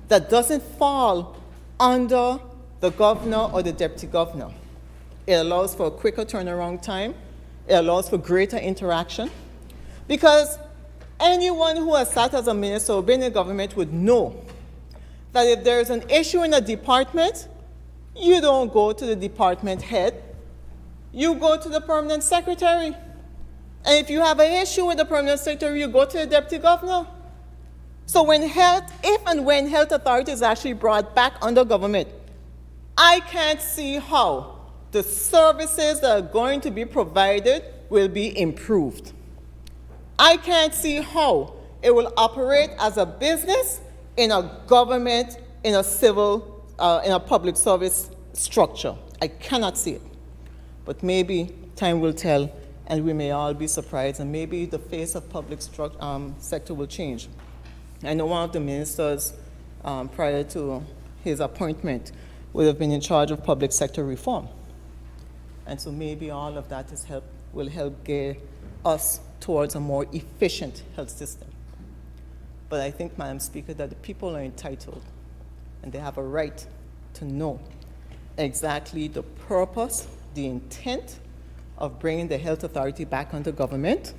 that doesn't fall under the governor or the deputy governor. It allows for a quicker turnaround time. It allows for greater interaction, because anyone who has sat as a minister or been in government would know that if there is an issue in a department, you don't go to the department head, you go to the permanent secretary. And if you have an issue with the permanent secretary, you go to the deputy governor. So if and when health authority is actually brought back under government, I can't see how the services that are going to be provided will be improved. I can't see how it will operate as a business in a government, in a civil, in a public service structure. I cannot see it. But maybe time will tell, and we may all be surprised, and maybe the face of public sector will change. I know one of the ministers prior to his appointment would have been in charge of public sector reform. And so maybe all of that will help get us towards a more efficient health system. But I think, Madam Speaker, that the people are entitled and they have a right to know exactly the purpose, the intent of bringing the health authority back under government,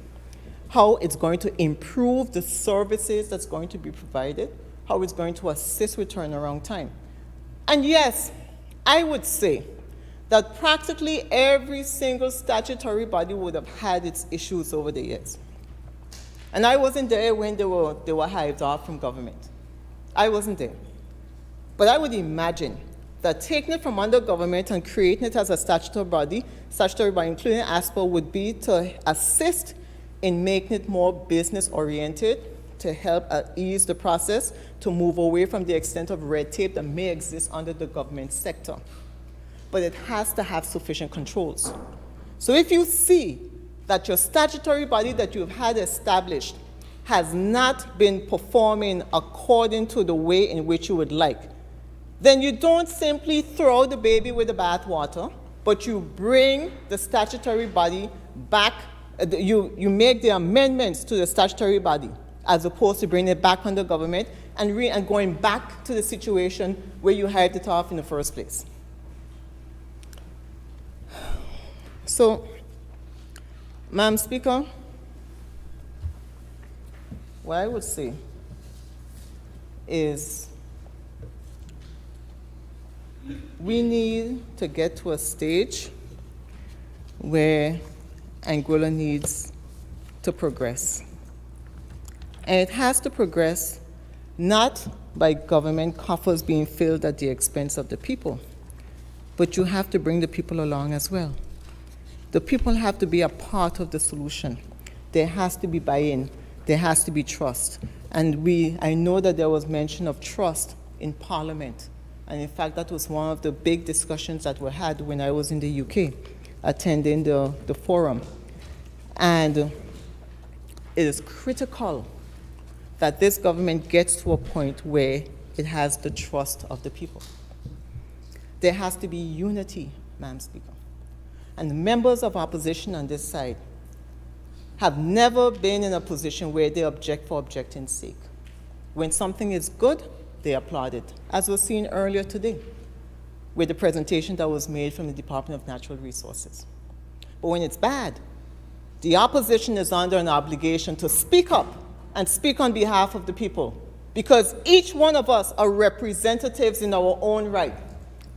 how it's going to improve the services that's going to be provided, how it's going to assist with turnaround time. And yes, I would say that practically every single statutory body would have had its issues over the years. And I wasn't there when they were hived off from government. I wasn't there. But I would imagine that taking it from under government and creating it as a statutory body, including ASPA, would be to assist in making it more business-oriented, to help ease the process, to move away from the extent of red tape that may exist under the government sector. But it has to have sufficient controls. So if you see that your statutory body that you've had established has not been performing according to the way in which you would like, then you don't simply throw the baby with the bathwater, but you bring the statutory body back, you make the amendments to the statutory body, as opposed to bringing it back under government and going back to the situation where you hired it off in the first place. So, Madam Speaker, what I would say is we need to get to a stage where Anguilla needs to progress. And it has to progress not by government coffers being filled at the expense of the people, but you have to bring the people along as well. The people have to be a part of the solution. There has to be buy-in. There has to be trust. And I know that there was mention of trust in Parliament. And in fact, that was one of the big discussions that were had when I was in the UK, attending the forum. And it is critical that this government gets to a point where it has the trust of the people. There has to be unity, Madam Speaker. And the members of opposition on this side have never been in a position where they object for objecting's sake. When something is good, they applaud it, as was seen earlier today with the presentation that was made from the Department of Natural Resources. But when it's bad, the opposition is under an obligation to speak up and speak on behalf of the people, because each one of us are representatives in our own right.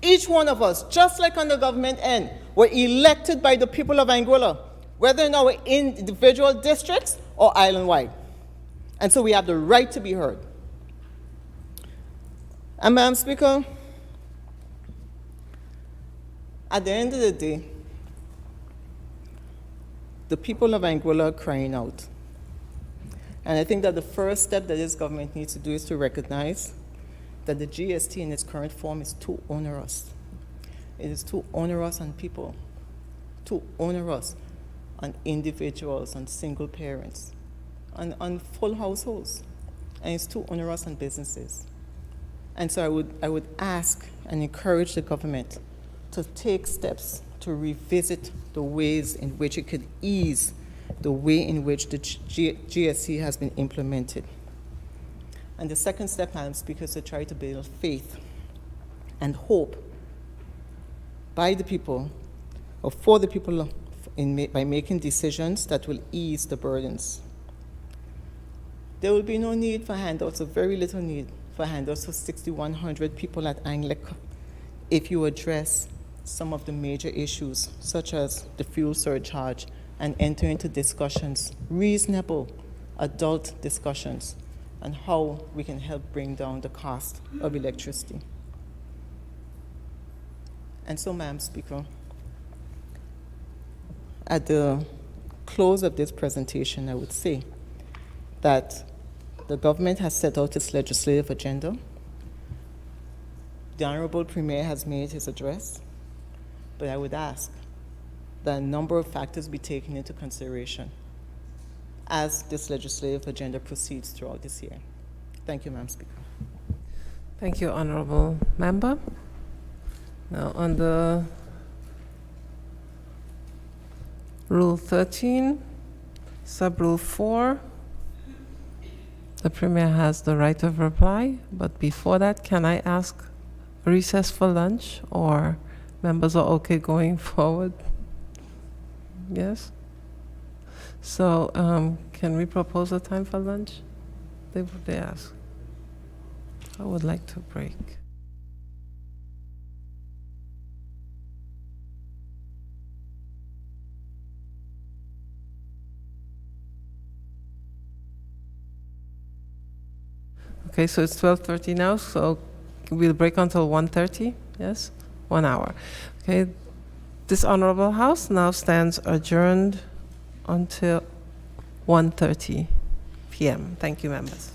Each one of us, just like on the government end, were elected by the people of Anguilla, whether in our individual districts or island-wide. And so we have the right to be heard. And Madam Speaker, at the end of the day, the people of Anguilla are crying out. And I think that the first step that this government needs to do is to recognize that the GST in its current form is too onerous. It is too onerous on people, too onerous on individuals, on single parents, on full households, and it's too onerous on businesses. And so I would ask and encourage the government to take steps to revisit the ways in which it could ease the way in which the GST has been implemented. And the second step, Madam Speaker, is to try to build faith and hope by the people, or for the people, by making decisions that will ease the burdens. There will be no need for handouts, or very little need for handouts for 6,100 people at Anguilla if you address some of the major issues, such as the fuel surcharge, and enter into discussions, reasonable adult discussions, on how we can help bring down the cost of electricity. And so, Madam Speaker, at the close of this presentation, I would say that the government has set out its legislative agenda. The Honorable Premier has made his address, but I would ask that a number of factors be taken into consideration as this legislative agenda proceeds throughout this year. Thank you, Madam Speaker. Thank you, Honorable Member. Now, on the Rule 13, Sub-Rule 4, the Premier has the right of reply, but before that, can I ask recess for lunch, or members are okay going forward? Yes? So, can we propose a time for lunch? They ask. I would like to break. Okay, so it's 12:30 now, so we'll break until 1:30, yes? 1 hour. Okay, this Honorable House now stands adjourned until 1:30 p.m. Thank you, members.